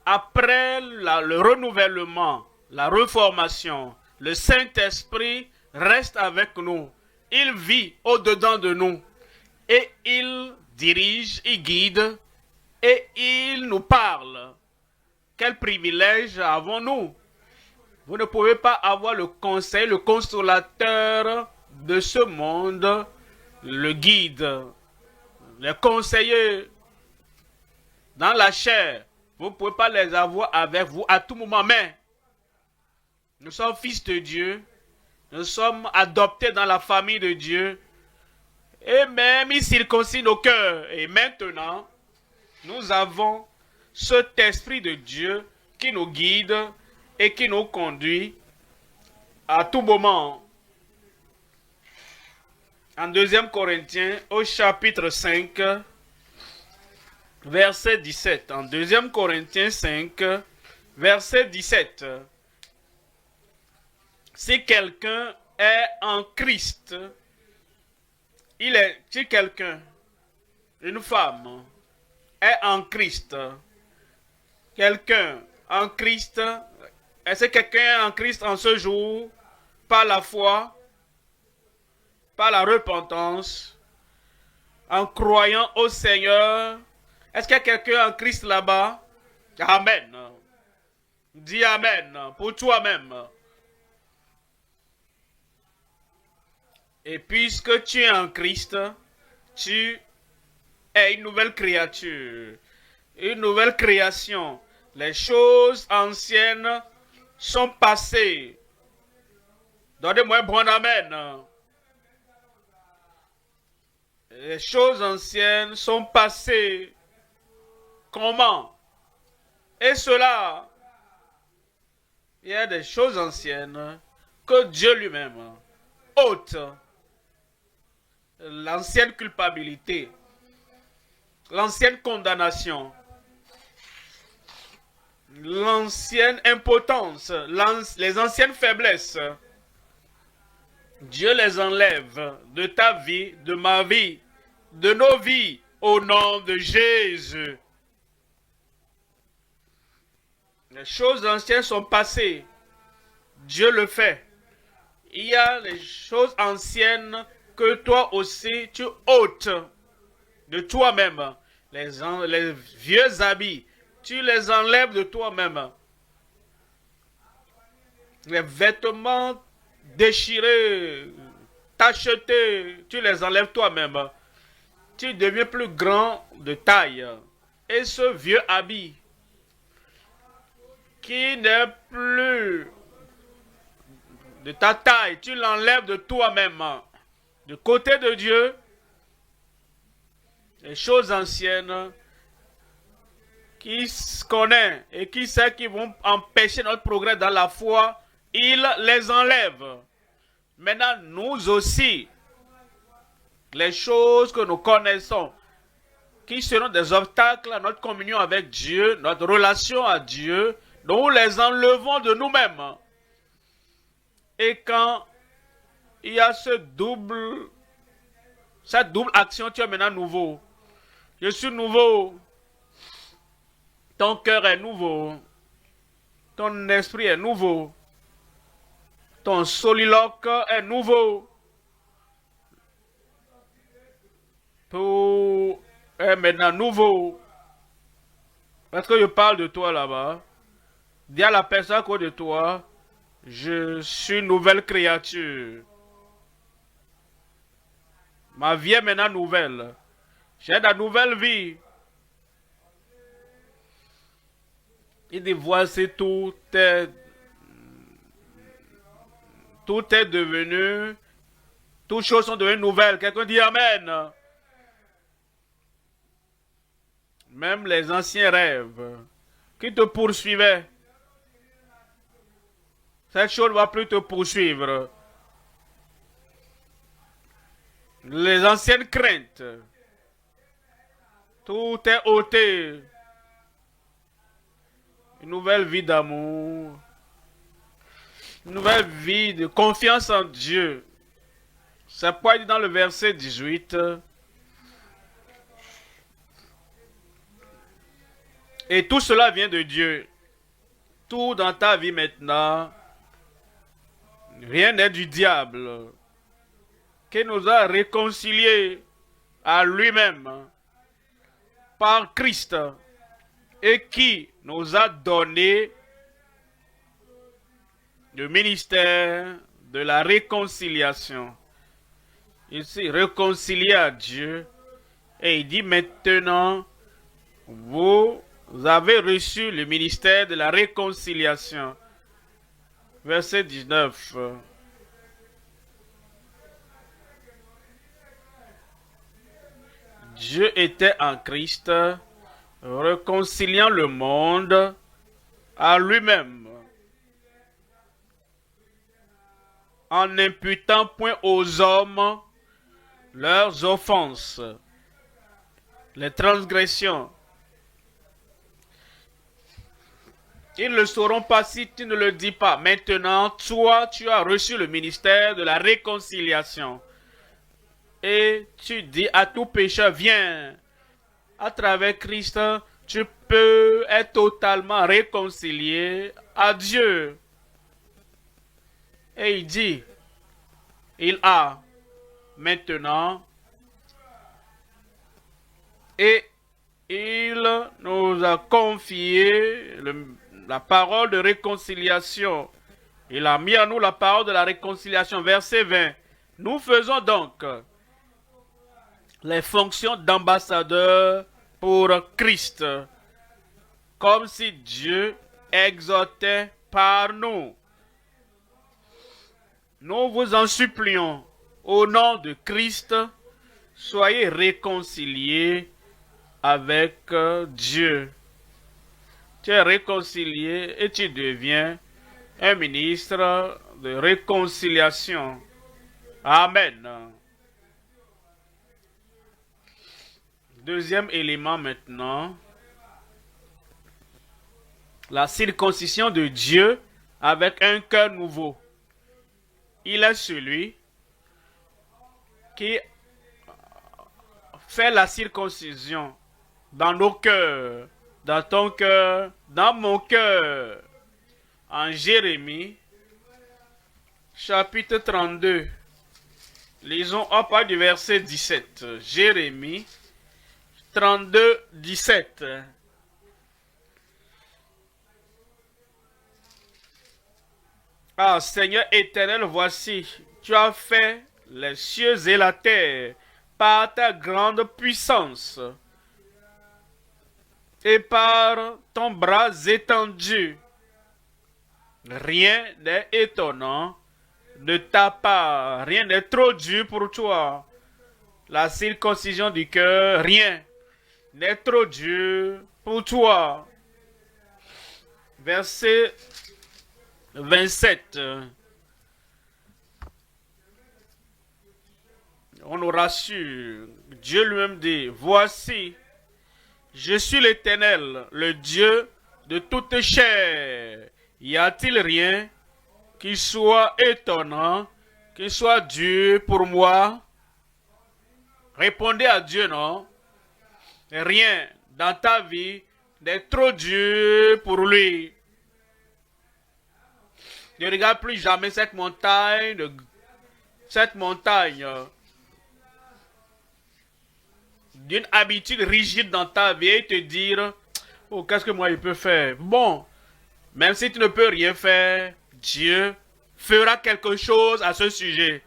S1: après le renouvellement, la reformation. Le Saint-Esprit reste avec nous. Il vit au-dedans de nous et il dirige, il guide et il nous parle. Quel privilège avons-nous? Vous ne pouvez pas avoir le conseil, le consolateur de ce monde, le guide, les conseillers dans la chair. Vous ne pouvez pas les avoir avec vous à tout moment, mais nous sommes fils de Dieu, nous sommes adoptés dans la famille de Dieu, et même il circoncis nos cœurs. Et maintenant, nous avons cet esprit de Dieu qui nous guide et qui nous conduit à tout moment. En 2 Corinthiens, au chapitre 5, verset 17. En 2 Corinthiens 5, verset 17. Si quelqu'un est en Christ, si quelqu'un, une femme, est en Christ, quelqu'un en Christ, est-ce que quelqu'un est en Christ en ce jour, par la foi, par la repentance, en croyant au Seigneur? Est-ce qu'il y a quelqu'un en Christ là-bas? Amen. Dis Amen pour toi-même. Et puisque tu es en Christ, tu es une nouvelle créature, une nouvelle création. Les choses anciennes sont passées. Donnez-moi un bon Amen. Les choses anciennes sont passées. Comment? Et cela, il y a des choses anciennes que Dieu lui-même ôte. L'ancienne culpabilité, l'ancienne condamnation, l'ancienne impotence, les anciennes faiblesses. Dieu les enlève de ta vie, de ma vie, de nos vies, au nom de Jésus. Les choses anciennes sont passées. Dieu le fait. Il y a les choses anciennes que toi aussi tu ôtes de toi-même. Les vieux habits, tu les enlèves de toi-même. Les vêtements déchirés, tachetés, tu les enlèves toi-même. Tu deviens plus grand de taille. Et ce vieux habit qui n'est plus de ta taille, tu l'enlèves de toi-même. Du côté de Dieu, les choses anciennes qui se connaissent et qui sait qui vont empêcher notre progrès dans la foi, il les enlève. Maintenant, nous aussi, les choses que nous connaissons, qui seront des obstacles à notre communion avec Dieu, notre relation à Dieu, nous les enlevons de nous-mêmes. Et quand il y a cette double action, tu es maintenant nouveau. Je suis nouveau. Ton cœur est nouveau. Ton esprit est nouveau. Ton soliloque est nouveau. Tout est maintenant nouveau. Parce que je parle de toi là-bas. Dis à la personne à côté de toi, je suis une nouvelle créature. Ma vie est maintenant nouvelle. J'ai la nouvelle vie. Il dit, voici tout est devenu, toutes choses sont devenues nouvelles. Quelqu'un dit Amen. Même les anciens rêves qui te poursuivaient, cette chose ne va plus te poursuivre. Les anciennes craintes, tout est ôté. Une nouvelle vie d'amour, une nouvelle vie de confiance en Dieu. C'est pourquoi il dit dans le verset 18, et tout cela vient de Dieu. Tout dans ta vie maintenant, rien n'est du diable, qui nous a réconciliés à lui-même par Christ et qui nous a donné le ministère de la réconciliation. Ici, réconcilié à Dieu. Et il dit maintenant, vous avez reçu le ministère de la réconciliation. Verset 19. Dieu était en Christ, réconciliant le monde à lui-même, en n'imputant point aux hommes leurs offenses, les transgressions. Ils ne le sauront pas si tu ne le dis pas. Maintenant, toi, tu as reçu le ministère de la réconciliation. Et tu dis à tout pécheur, viens. À travers Christ, tu peux être totalement réconcilié à Dieu. Et il dit, il a maintenant, et il nous a confié la parole de réconciliation. Il a mis en nous la parole de la réconciliation. Verset 20. Nous faisons donc les fonctions d'ambassadeurs pour Christ, comme si Dieu exhortait par nous. Nous vous en supplions, au nom de Christ, soyez réconciliés avec Dieu. Tu es réconcilié et tu deviens un ministre de réconciliation. Amen. Deuxième élément maintenant. La circoncision de Dieu avec un cœur nouveau. Il est celui qui fait la circoncision dans nos cœurs, dans ton cœur, dans mon cœur. En Jérémie, chapitre 32, lisons à partir du verset 17. Jérémie 32, 17. Ah, Seigneur éternel, voici, tu as fait les cieux et la terre par ta grande puissance et par ton bras étendu. Rien n'est étonnant de ta part, rien n'est trop dur pour toi. La circoncision du cœur, rien n'est trop dur pour toi. Verset 27. On nous rassure. Dieu lui-même dit, voici, je suis l'Éternel, le Dieu de toute chair. Y a-t-il rien qui soit étonnant, qui soit dur pour moi? Répondez à Dieu, non? Rien dans ta vie n'est trop dur pour lui. Ne regarde plus jamais cette montagne d'une habitude rigide dans ta vie et te dire, oh, qu'est-ce que moi je peux faire? Bon, même si tu ne peux rien faire, Dieu fera quelque chose à ce sujet.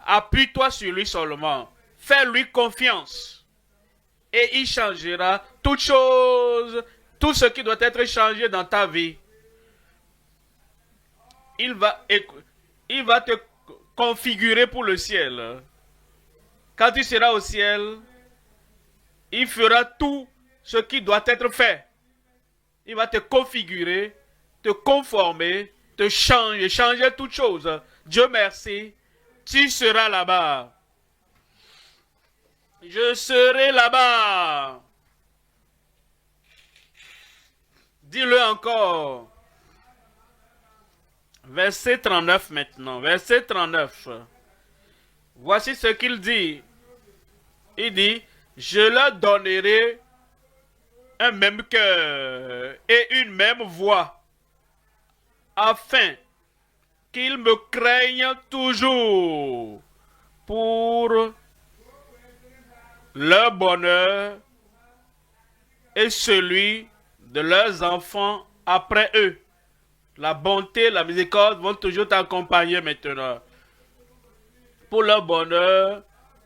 S1: Appuie-toi sur lui seulement. Fais-lui confiance. Et il changera toutes choses, tout ce qui doit être changé dans ta vie. Il va te configurer pour le ciel. Quand tu seras au ciel, il fera tout ce qui doit être fait. Il va te configurer, te conformer, te changer toutes choses. Dieu merci, tu seras là-bas. Je serai là-bas. Dis-le encore. Verset 39 maintenant. Verset 39. Voici ce qu'il dit. Il dit, je leur donnerai un même cœur et une même voix, afin qu'ils me craignent toujours pour leur bonheur et celui de leurs enfants après eux. La bonté, la miséricorde vont toujours t'accompagner maintenant. Pour leur bonheur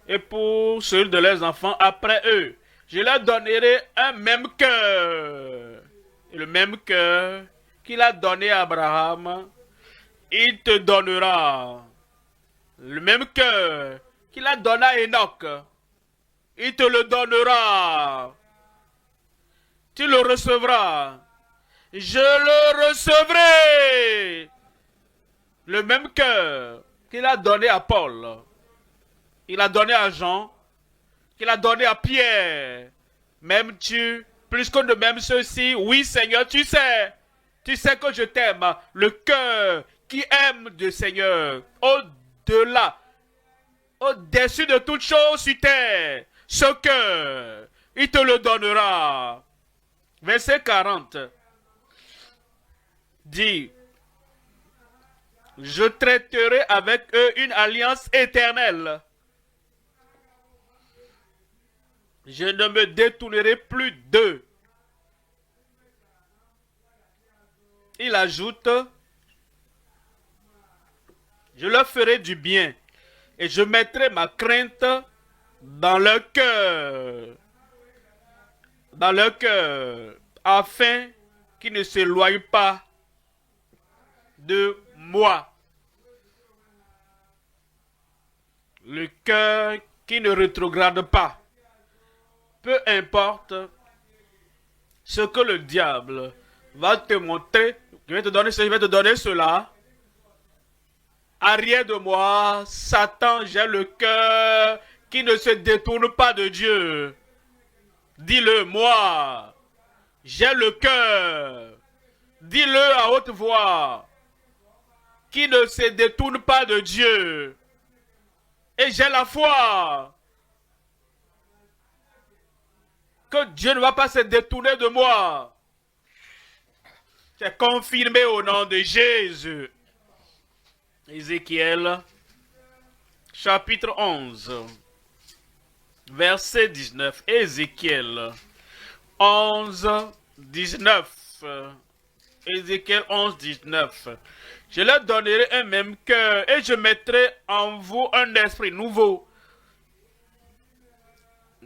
S1: et pour celui de leurs enfants après eux. Je leur donnerai un même cœur. Et le même cœur qu'il a donné à Abraham, il te donnera. Le même cœur qu'il a donné à Enoch, il te le donnera. Tu le recevras. Je le recevrai. Le même cœur qu'il a donné à Paul, il a donné à Jean, qu'il a donné à Pierre. M'aimes-tu plus que de même ceux-ci? Oui, Seigneur, tu sais que je t'aime. Le cœur qui aime le Seigneur, au-delà, au-dessus de toute chose sur terre, ce cœur, il te le donnera. Verset 40 dit, je traiterai avec eux une alliance éternelle. Je ne me détournerai plus d'eux. Il ajoute, je leur ferai du bien et je mettrai ma crainte dans leur cœur, afin qu'ils ne s'éloignent pas de moi. Le cœur qui ne rétrograde pas. Peu importe ce que le diable va te montrer, je vais te donner cela. Arrière de moi, Satan, j'ai le cœur qui ne se détourne pas de Dieu. Dis-le, moi, j'ai le cœur. Dis-le à haute voix, qui ne se détourne pas de Dieu. Et j'ai la foi que Dieu ne va pas se détourner de moi. C'est confirmé au nom de Jésus. Ézéchiel, chapitre 11, verset 19. Ézéchiel 11, 19. Ézéchiel 11, 19. Je leur donnerai un même cœur et je mettrai en vous un esprit nouveau.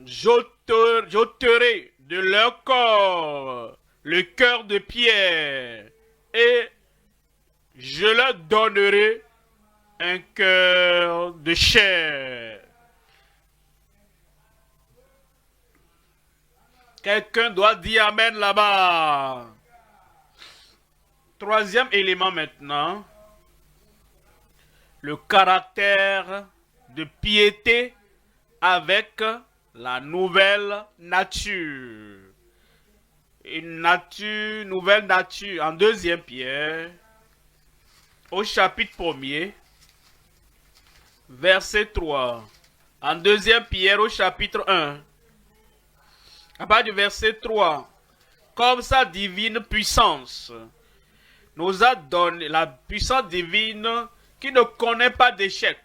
S1: J'ôterai de leur corps le cœur de pierre et je leur donnerai un cœur de chair. Quelqu'un doit dire Amen là-bas. Troisième élément maintenant, le caractère de piété avec la nouvelle nature. Nouvelle nature, en 2 Pierre, au chapitre 1er, verset 3. En 2 Pierre, au chapitre 1, à partir du verset 3, comme sa divine puissance nous a donné, la puissance divine qui ne connaît pas d'échec.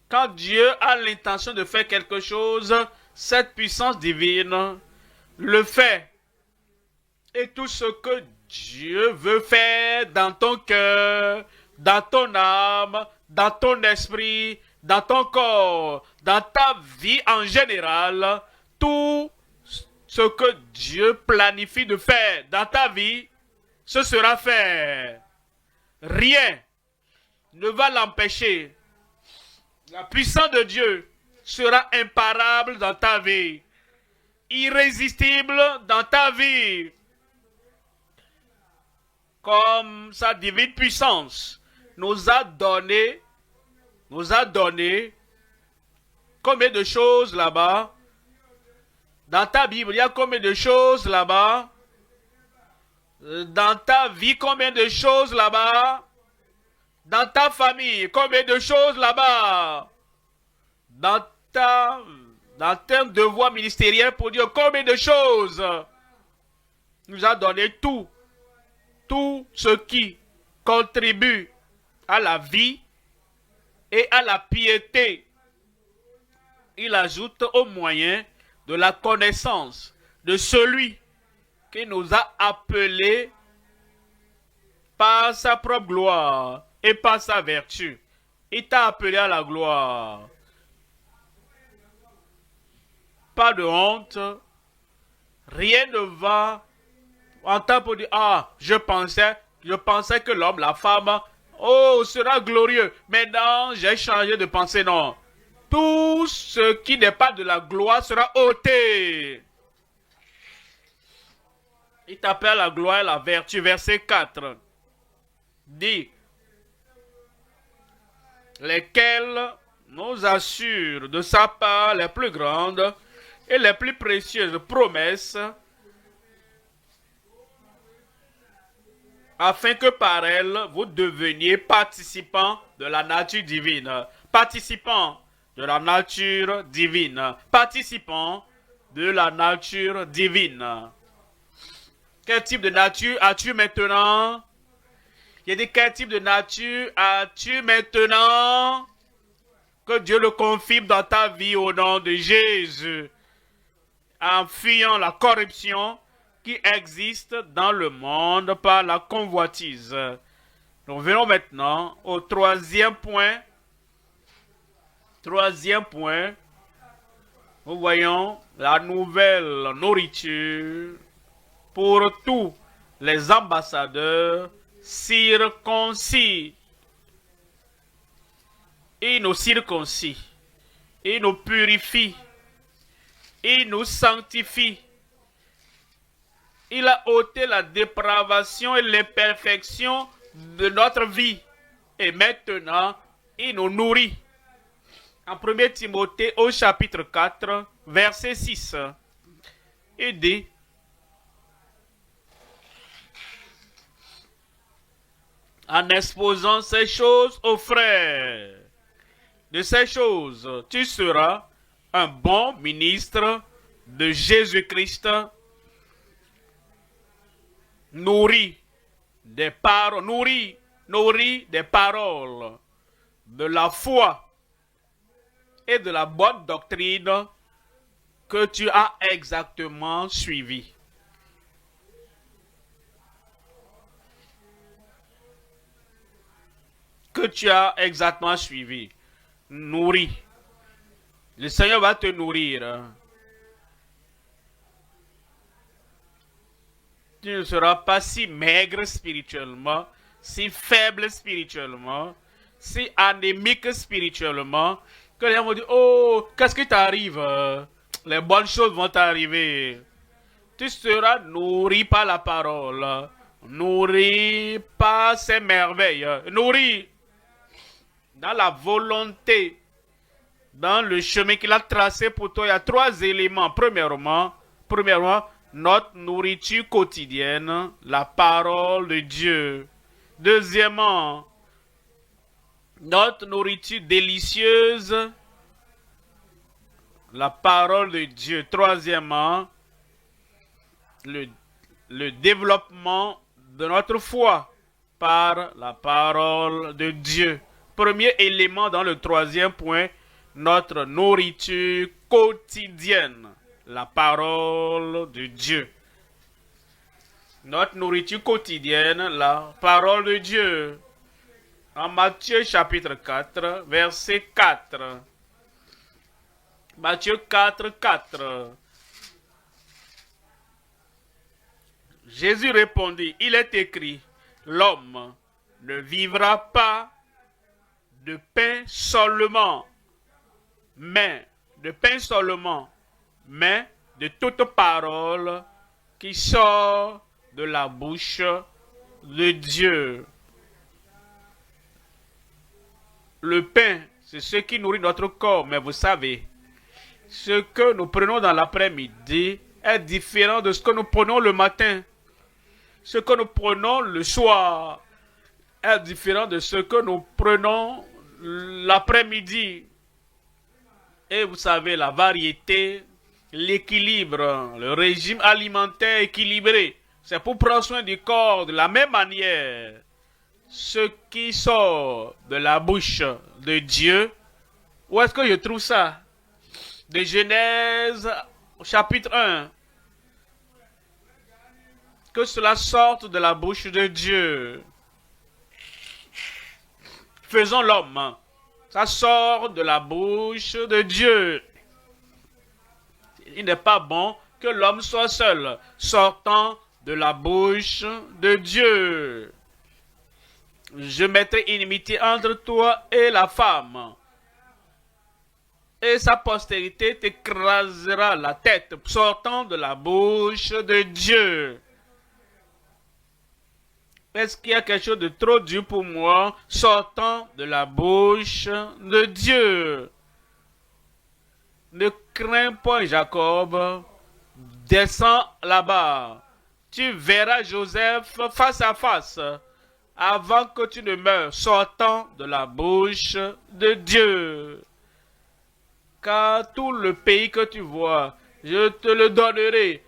S1: Quand Dieu a l'intention de faire quelque chose, cette puissance divine le fait. Et tout ce que Dieu veut faire dans ton cœur, dans ton âme, dans ton esprit, dans ton corps, dans ta vie en général, tout ce que Dieu planifie de faire dans ta vie, ce sera fait. Rien ne va l'empêcher. La puissance de Dieu sera imparable dans ta vie, irrésistible dans ta vie. Comme sa divine puissance nous a donné combien de choses là-bas? Dans ta Bible, il y a combien de choses là-bas? Dans ta vie, combien de choses là-bas? Dans ta famille, combien de choses là-bas? Dans tes devoirs ministériels pour Dieu, combien de choses? Il nous a donné tout ce qui contribue à la vie et à la piété. Il ajoute au moyen de la connaissance de celui qui nous a appelés par sa propre gloire et par sa vertu. Il t'a appelé à la gloire. Pas de honte. Rien ne va en temps pour dire, je pensais que l'homme, la femme, sera glorieux. Maintenant, j'ai changé de pensée. Non. Tout ce qui n'est pas de la gloire sera ôté. Il t'appelle la gloire et la vertu. Verset 4. Dit, lesquels nous assurent de sa part les plus grandes et les plus précieuses promesses, afin que par elles, vous deveniez participants de la nature divine. Participants de la nature divine. Participants de la nature divine. Quel type de nature as-tu maintenant? Il dit, quel type de nature as-tu maintenant? Que Dieu le confirme dans ta vie au nom de Jésus. En fuyant la corruption qui existent dans le monde par la convoitise. Nous venons maintenant au troisième point. Troisième point, nous voyons la nouvelle nourriture pour tous les ambassadeurs circoncis. Il nous circoncit, il nous purifie, il nous sanctifie. Il a ôté la dépravation et l'imperfection de notre vie. Et maintenant, il nous nourrit. En 1 Timothée au chapitre 4, verset 6, il dit: en exposant ces choses aux frères, de ces choses, tu seras un bon ministre de Jésus-Christ, nourri des paroles, nourri des paroles de la foi et de la bonne doctrine que tu as exactement suivi. Que tu as exactement suivi. Nourri. Le Seigneur va te nourrir. Tu ne seras pas si maigre spirituellement, si faible spirituellement, si anémique spirituellement, que les gens vont dire: oh, qu'est-ce qui t'arrive? Les bonnes choses vont t'arriver. Tu seras nourri par la parole, nourri par ses merveilles, nourri dans la volonté, dans le chemin qu'il a tracé pour toi. Il y a trois éléments. Premièrement, notre nourriture quotidienne, la parole de Dieu. Deuxièmement, notre nourriture délicieuse, la parole de Dieu. Troisièmement, le développement de notre foi par la parole de Dieu. Premier élément dans le troisième point, notre nourriture quotidienne, la parole de Dieu. Notre nourriture quotidienne, la parole de Dieu. En Matthieu chapitre 4, verset 4. Matthieu 4, 4. Jésus répondit: il est écrit, l'homme ne vivra pas de pain seulement, mais de toute parole qui sort de la bouche de Dieu. Le pain, c'est ce qui nourrit notre corps, mais vous savez, ce que nous prenons dans l'après-midi est différent de ce que nous prenons le matin. Ce que nous prenons le soir est différent de ce que nous prenons l'après-midi. Et vous savez, la variété, l'équilibre, le régime alimentaire équilibré, c'est pour prendre soin du corps de la même manière. Ce qui sort de la bouche de Dieu, où est-ce que je trouve ça? De Genèse chapitre 1. Que cela sorte de la bouche de Dieu. Faisons l'homme. Ça sort de la bouche de Dieu. Il n'est pas bon que l'homme soit seul, sortant de la bouche de Dieu. Je mettrai inimitié entre toi et la femme, et sa postérité t'écrasera la tête, sortant de la bouche de Dieu. Est-ce qu'il y a quelque chose de trop dur pour moi, sortant de la bouche de Dieu? Ne crains point, Jacob, descends là-bas. Tu verras Joseph face à face, avant que tu ne meures, sortant de la bouche de Dieu. Car tout le pays que tu vois, je te le donnerai,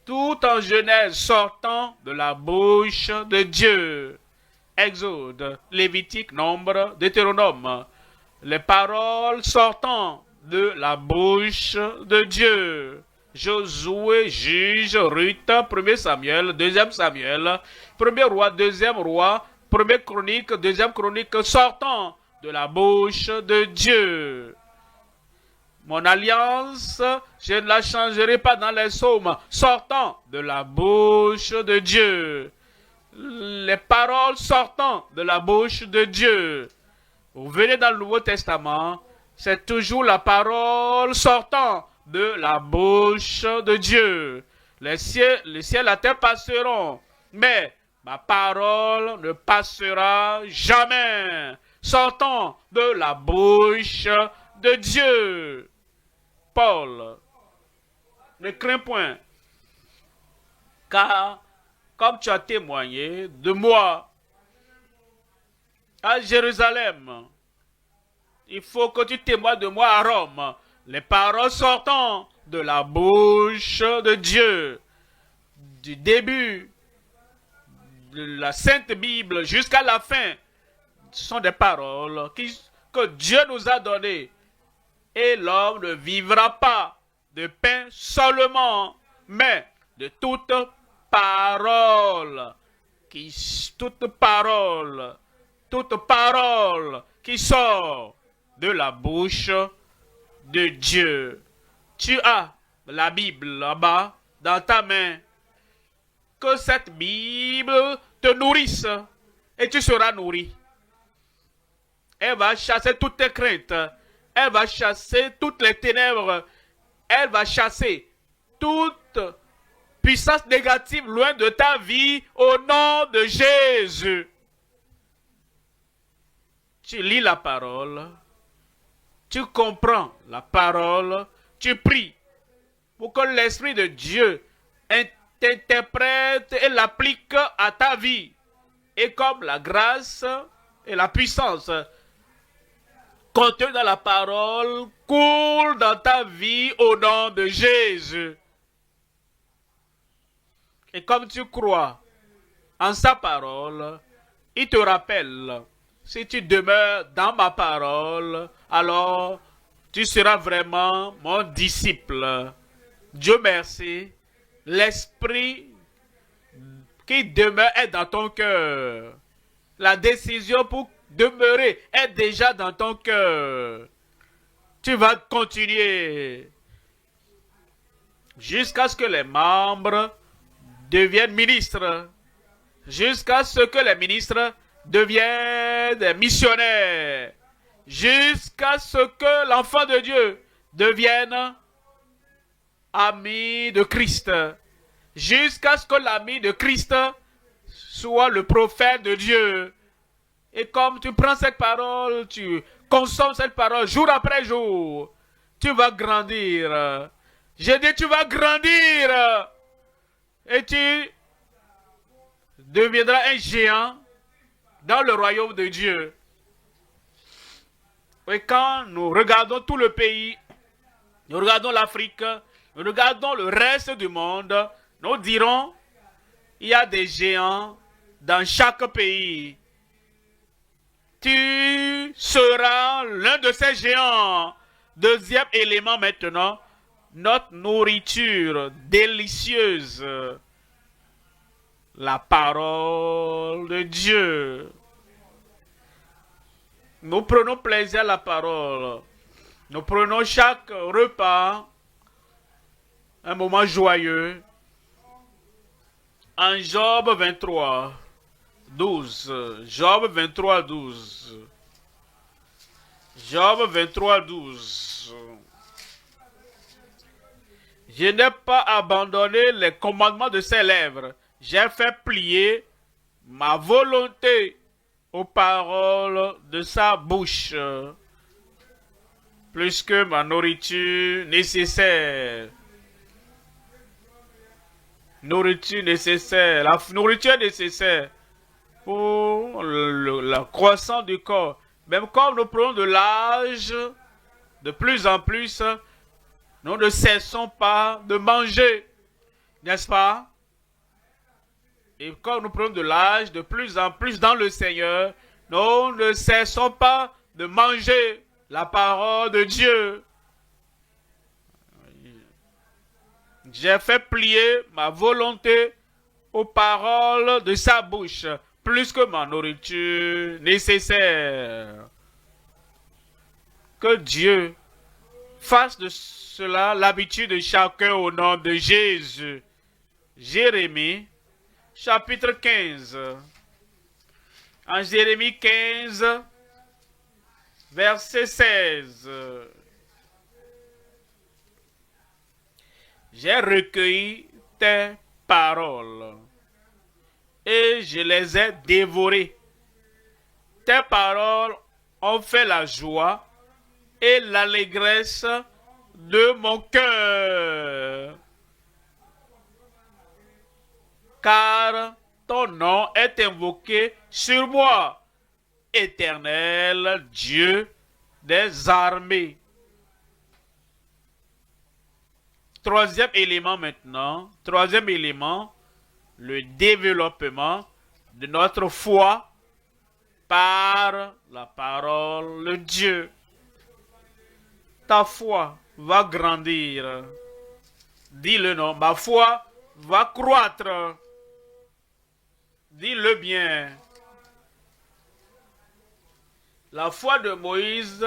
S1: tout en Genèse, sortant de la bouche de Dieu. Exode, Lévitique, Nombre, Deutéronome. Les paroles sortant de la bouche de Dieu. Josué, Juge, Ruth, 1 Samuel, 2 Samuel, 1er roi, 2e roi, 1er chronique, 2e chronique, sortant de la bouche de Dieu. Mon alliance, je ne la changerai pas dans les psaumes, sortant de la bouche de Dieu. Les paroles sortant de la bouche de Dieu. Vous venez dans le Nouveau Testament, c'est toujours la parole sortant de la bouche de Dieu. Les cieux et la terre passeront, mais ma parole ne passera jamais. Sortant de la bouche de Dieu. Paul, ne crains point, car comme tu as témoigné de moi à Jérusalem, il faut que tu témoignes de moi à Rome. Les paroles sortant de la bouche de Dieu, du début de la Sainte Bible jusqu'à la fin, ce sont des paroles que Dieu nous a données. Et l'homme ne vivra pas de pain seulement, mais de toute parole qui sort de la bouche de Dieu. Tu as la Bible là-bas dans ta main. Que cette Bible te nourrisse et tu seras nourri. Elle va chasser toutes tes craintes. Elle va chasser toutes les ténèbres. Elle va chasser toute puissance négative loin de ta vie au nom de Jésus. Tu lis la parole. Tu comprends la parole. Tu pries pour que l'Esprit de Dieu t'interprète et l'applique à ta vie. Et comme la grâce et la puissance contenu dans la parole coule dans ta vie au nom de Jésus. Et comme tu crois en sa parole, il te rappelle, si tu demeures dans ma parole, alors tu seras vraiment mon disciple. Dieu merci, l'esprit qui demeure est dans ton cœur. La décision pour demeurer est déjà dans ton cœur. Tu vas continuer jusqu'à ce que les membres deviennent ministres, jusqu'à ce que les ministres deviennent des missionnaires, jusqu'à ce que l'enfant de Dieu devienne ami de Christ, jusqu'à ce que l'ami de Christ soit le prophète de Dieu. Et comme tu prends cette parole, tu consommes cette parole jour après jour, tu vas grandir. J'ai dit, tu vas grandir. Et tu deviendras un géant dans le royaume de Dieu. Et quand nous regardons tout le pays, nous regardons l'Afrique, nous regardons le reste du monde, nous dirons, il y a des géants dans chaque pays. Tu seras l'un de ces géants. Deuxième élément maintenant, notre nourriture délicieuse. La parole de Dieu. Nous prenons plaisir à la parole. Nous prenons chaque repas un moment joyeux. En Job 23, 12. Job 23, 12. Job 23, 12. Je n'ai pas abandonné les commandements de ses lèvres. J'ai fait plier ma volonté aux paroles de sa bouche, plus que ma nourriture nécessaire. Nourriture nécessaire, la nourriture nécessaire pour la croissance du corps. Même comme nous prenons de l'âge, de plus en plus, nous ne cessons pas de manger, n'est-ce pas? Et comme nous prenons de l'âge de plus en plus dans le Seigneur, nous ne cessons pas de manger la parole de Dieu. J'ai fait plier ma volonté aux paroles de sa bouche, plus que ma nourriture nécessaire. Que Dieu fasse de cela l'habitude de chacun au nom de Jésus. Jérémie, chapitre 15. En Jérémie 15, verset 16. J'ai recueilli tes paroles et je les ai dévorées. Tes paroles ont fait la joie et l'allégresse de mon cœur. Car ton nom est invoqué sur moi, Éternel Dieu des armées. Troisième élément maintenant, troisième élément, le développement de notre foi par la parole de Dieu. Ta foi va grandir. Dis-le non, ma foi va croître. Dis-le bien. La foi de Moïse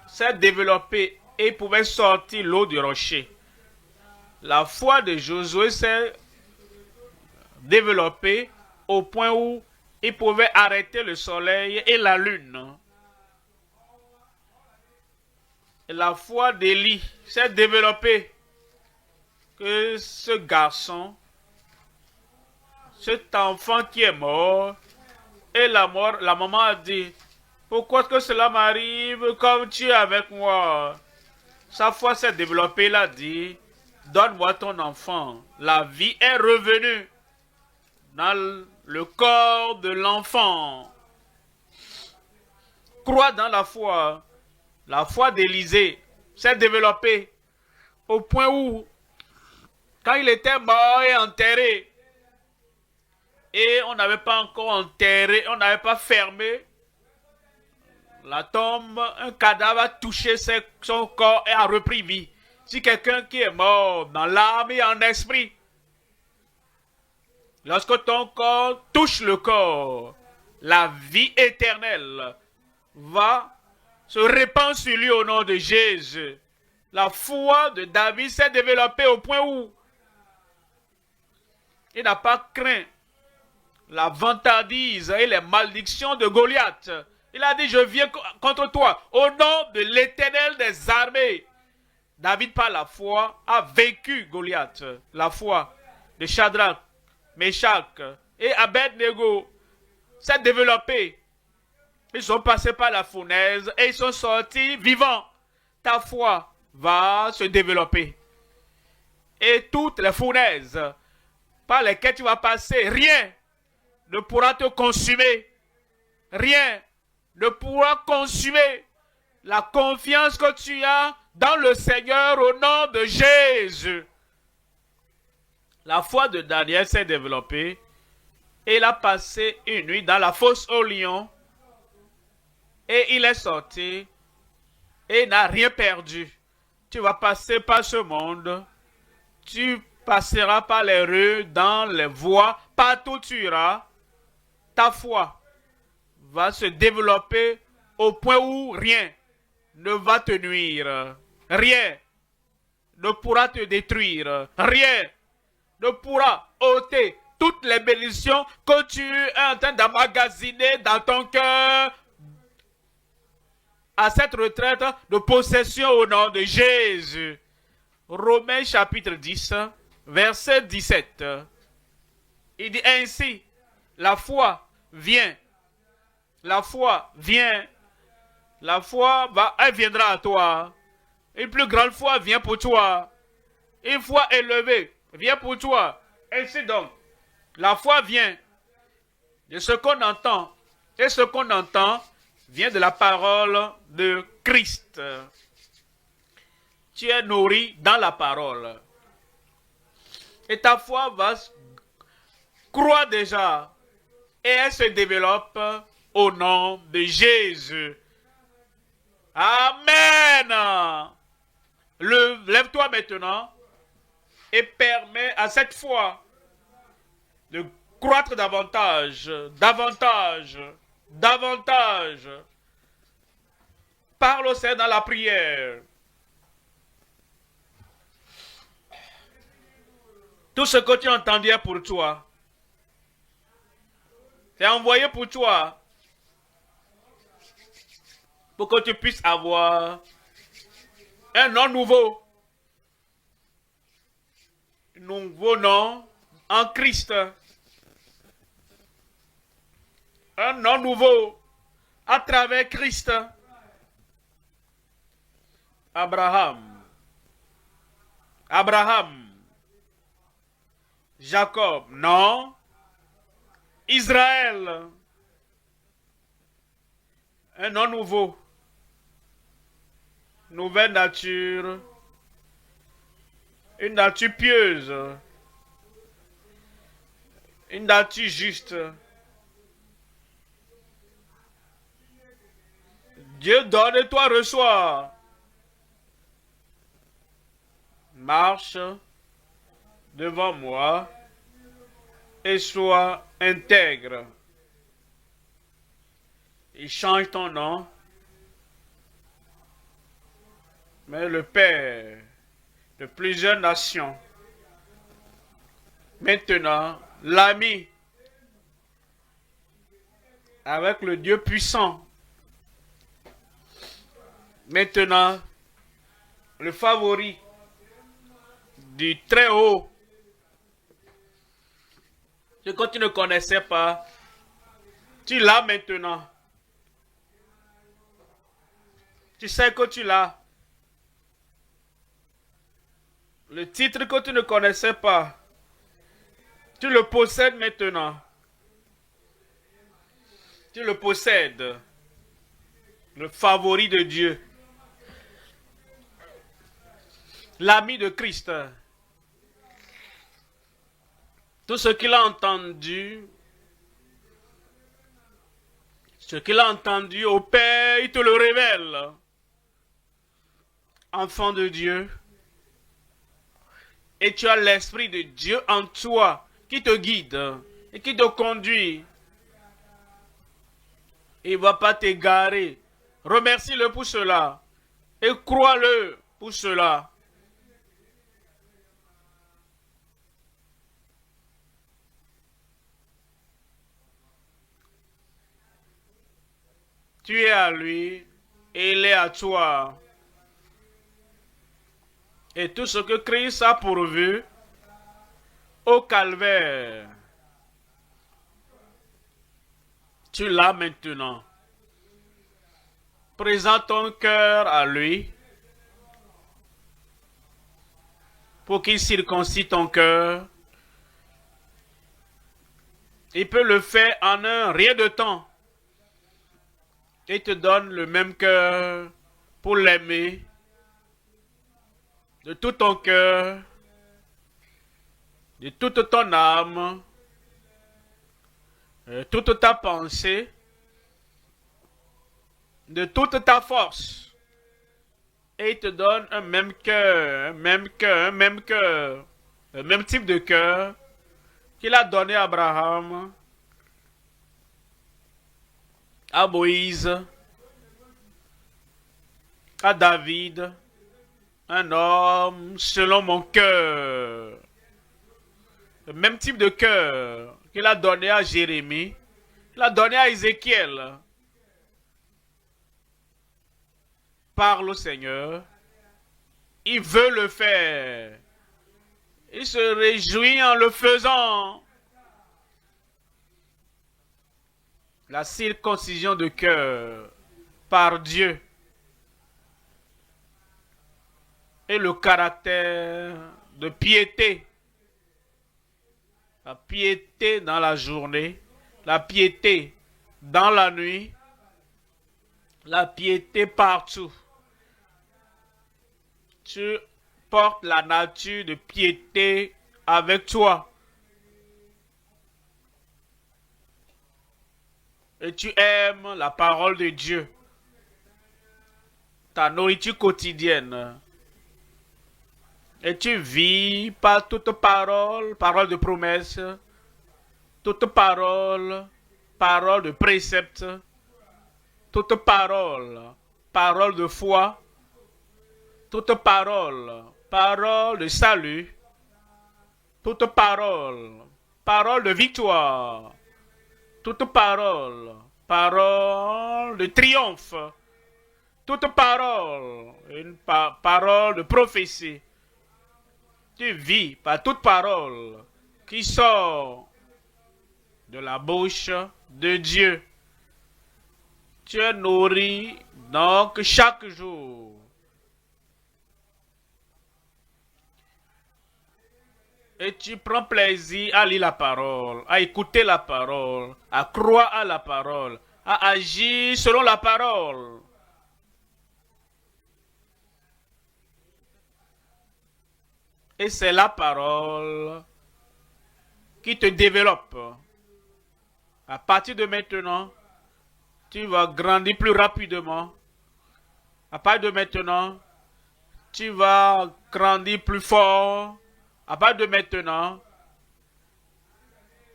S1: s'est développée et pouvait sortir l'eau du rocher. La foi de Josué s'est développée au point où il pouvait arrêter le soleil et la lune. Et la foi d'Élie s'est développée que ce garçon, cet enfant qui est mort, et la maman a dit, pourquoi que cela m'arrive comme tu es avec moi? Sa foi s'est développée, il a dit, donne-moi ton enfant. La vie est revenue dans le corps de l'enfant. Crois dans la foi. La foi d'Élisée s'est développée au point où, quand il était mort et enterré, et on n'avait pas encore enterré, on n'avait pas fermé la tombe, un cadavre a touché son corps et a repris vie. Si quelqu'un qui est mort dans l'âme et en esprit, lorsque ton corps touche le corps, la vie éternelle va se répand sur lui au nom de Jésus. La foi de David s'est développée au point où il n'a pas craint la vantardise et les malédictions de Goliath. Il a dit, je viens contre toi au nom de l'Éternel des armées. David, par la foi, a vaincu Goliath. La foi de Shadrach, Meshach et Abednego s'est développée. Ils sont passés par la fournaise et ils sont sortis vivants. Ta foi va se développer. Et toutes les fournaises par lesquelles tu vas passer, rien ne pourra te consumer. Rien ne pourra consumer la confiance que tu as dans le Seigneur au nom de Jésus. La foi de Daniel s'est développée et il a passé une nuit dans la fosse au lion. Et il est sorti et n'a rien perdu. Tu vas passer par ce monde. Tu passeras par les rues, dans les voies, partout où tu iras. Ta foi va se développer au point où rien ne va te nuire. Rien ne pourra te détruire. Rien ne pourra ôter toutes les bénédictions que tu es en train d'emmagasiner dans ton cœur à cette retraite de possession au nom de Jésus. Romains chapitre 10, verset 17. Il dit ainsi, la foi vient. La foi vient. La foi elle viendra à toi. Une plus grande foi vient pour toi. Une foi élevée vient pour toi. Ainsi donc, la foi vient de ce qu'on entend. Et ce qu'on entend vient de la parole de Christ. Tu es nourri dans la parole. Et ta foi va croître déjà. Et elle se développe au nom de Jésus. Amen. Lève-toi maintenant et permet à cette foi de croître davantage, davantage, davantage. Parle au Seigneur dans la prière. Tout ce que tu entendais pour toi, c'est envoyé pour toi, pour que tu puisses avoir un nom nouveau. Un nouveau nom en Christ. Un nom nouveau à travers Christ. Abraham. Abraham. Jacob. Non. Israël. Un nom nouveau. Nouvelle nature. Une nature pieuse. Une nature juste. Dieu donne et toi reçois. Marche devant moi et sois intègre. Il change ton nom. Mais le Père de plusieurs nations, maintenant l'ami avec le Dieu puissant, maintenant le favori du très haut, ce que tu ne connaissais pas, tu l'as maintenant. Tu sais que tu l'as. Le titre que tu ne connaissais pas, tu le possèdes maintenant. Tu le possèdes. Le favori de Dieu. L'ami de Christ. Tout ce qu'il a entendu, au Père, il te le révèle. Enfant de Dieu. Et tu as l'Esprit de Dieu en toi qui te guide et qui te conduit. Il ne va pas t'égarer. Remercie-le pour cela. Et crois-le pour cela. Tu es à lui et il est à toi. Et tout ce que Christ a pourvu au calvaire, tu l'as maintenant. Présente ton cœur à lui pour qu'il circoncis ton cœur. Il peut le faire en un rien de temps. Il te donne le même cœur pour l'aimer de tout ton cœur, de toute ton âme, de toute ta pensée, de toute ta force. Et il te donne un même cœur, un même cœur, un même cœur, le même type de cœur qu'il a donné à Abraham, à Moïse, à David, un homme selon mon cœur. Le même type de cœur qu'il a donné à Jérémie, qu'il a donné à Ézéchiel. Parle au Seigneur. Il veut le faire. Il se réjouit en le faisant. La circoncision de cœur par Dieu et le caractère de piété. La piété dans la journée, la piété dans la nuit, la piété partout. Tu portes la nature de piété avec toi. Et tu aimes la parole de Dieu. Ta nourriture quotidienne. Et tu vis par toute parole, parole de promesse, toute parole, parole de précepte, toute parole, parole de foi, toute parole, parole de salut, toute parole, parole de victoire, toute parole, parole de triomphe, toute parole, une parole de prophétie. Tu vis par toute parole qui sort de la bouche de Dieu. Tu es nourri donc chaque jour. Et tu prends plaisir à lire la parole, à écouter la parole, à croire à la parole, à agir selon la parole. Et c'est la parole qui te développe. À partir de maintenant, tu vas grandir plus rapidement. À partir de maintenant, tu vas grandir plus fort. À partir de maintenant,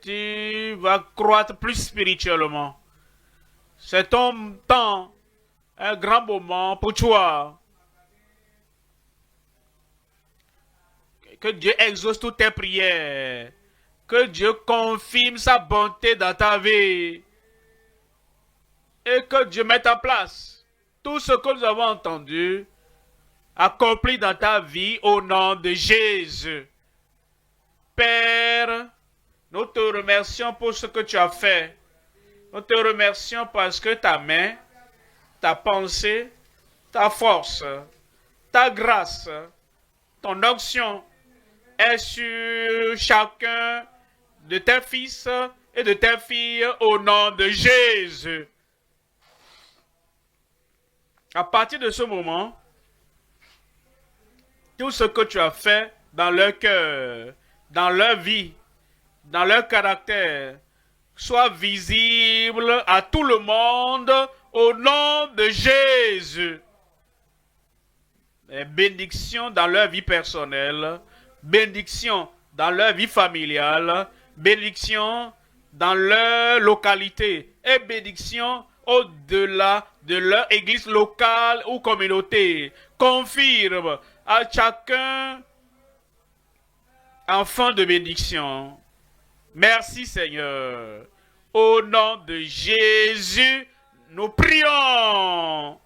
S1: tu vas croître plus spirituellement. C'est ton temps, un grand moment pour toi. Que Dieu exauce toutes tes prières. Que Dieu confirme sa bonté dans ta vie. Et que Dieu mette en place tout ce que nous avons entendu, accompli dans ta vie au nom de Jésus. Père, nous te remercions pour ce que tu as fait. Nous te remercions parce que ta main, ta pensée, ta force, ta grâce, ton onction est sur chacun de tes fils et de tes filles au nom de Jésus. À partir de ce moment, tout ce que tu as fait dans leur cœur, dans leur vie, dans leur caractère, soit visible à tout le monde au nom de Jésus. Et bénédiction dans leur vie personnelle, bénédiction dans leur vie familiale, bénédiction dans leur localité et bénédiction au-delà de leur église locale ou communauté. Confirme à chacun enfant de bénédiction. Merci Seigneur. Au nom de Jésus, nous prions.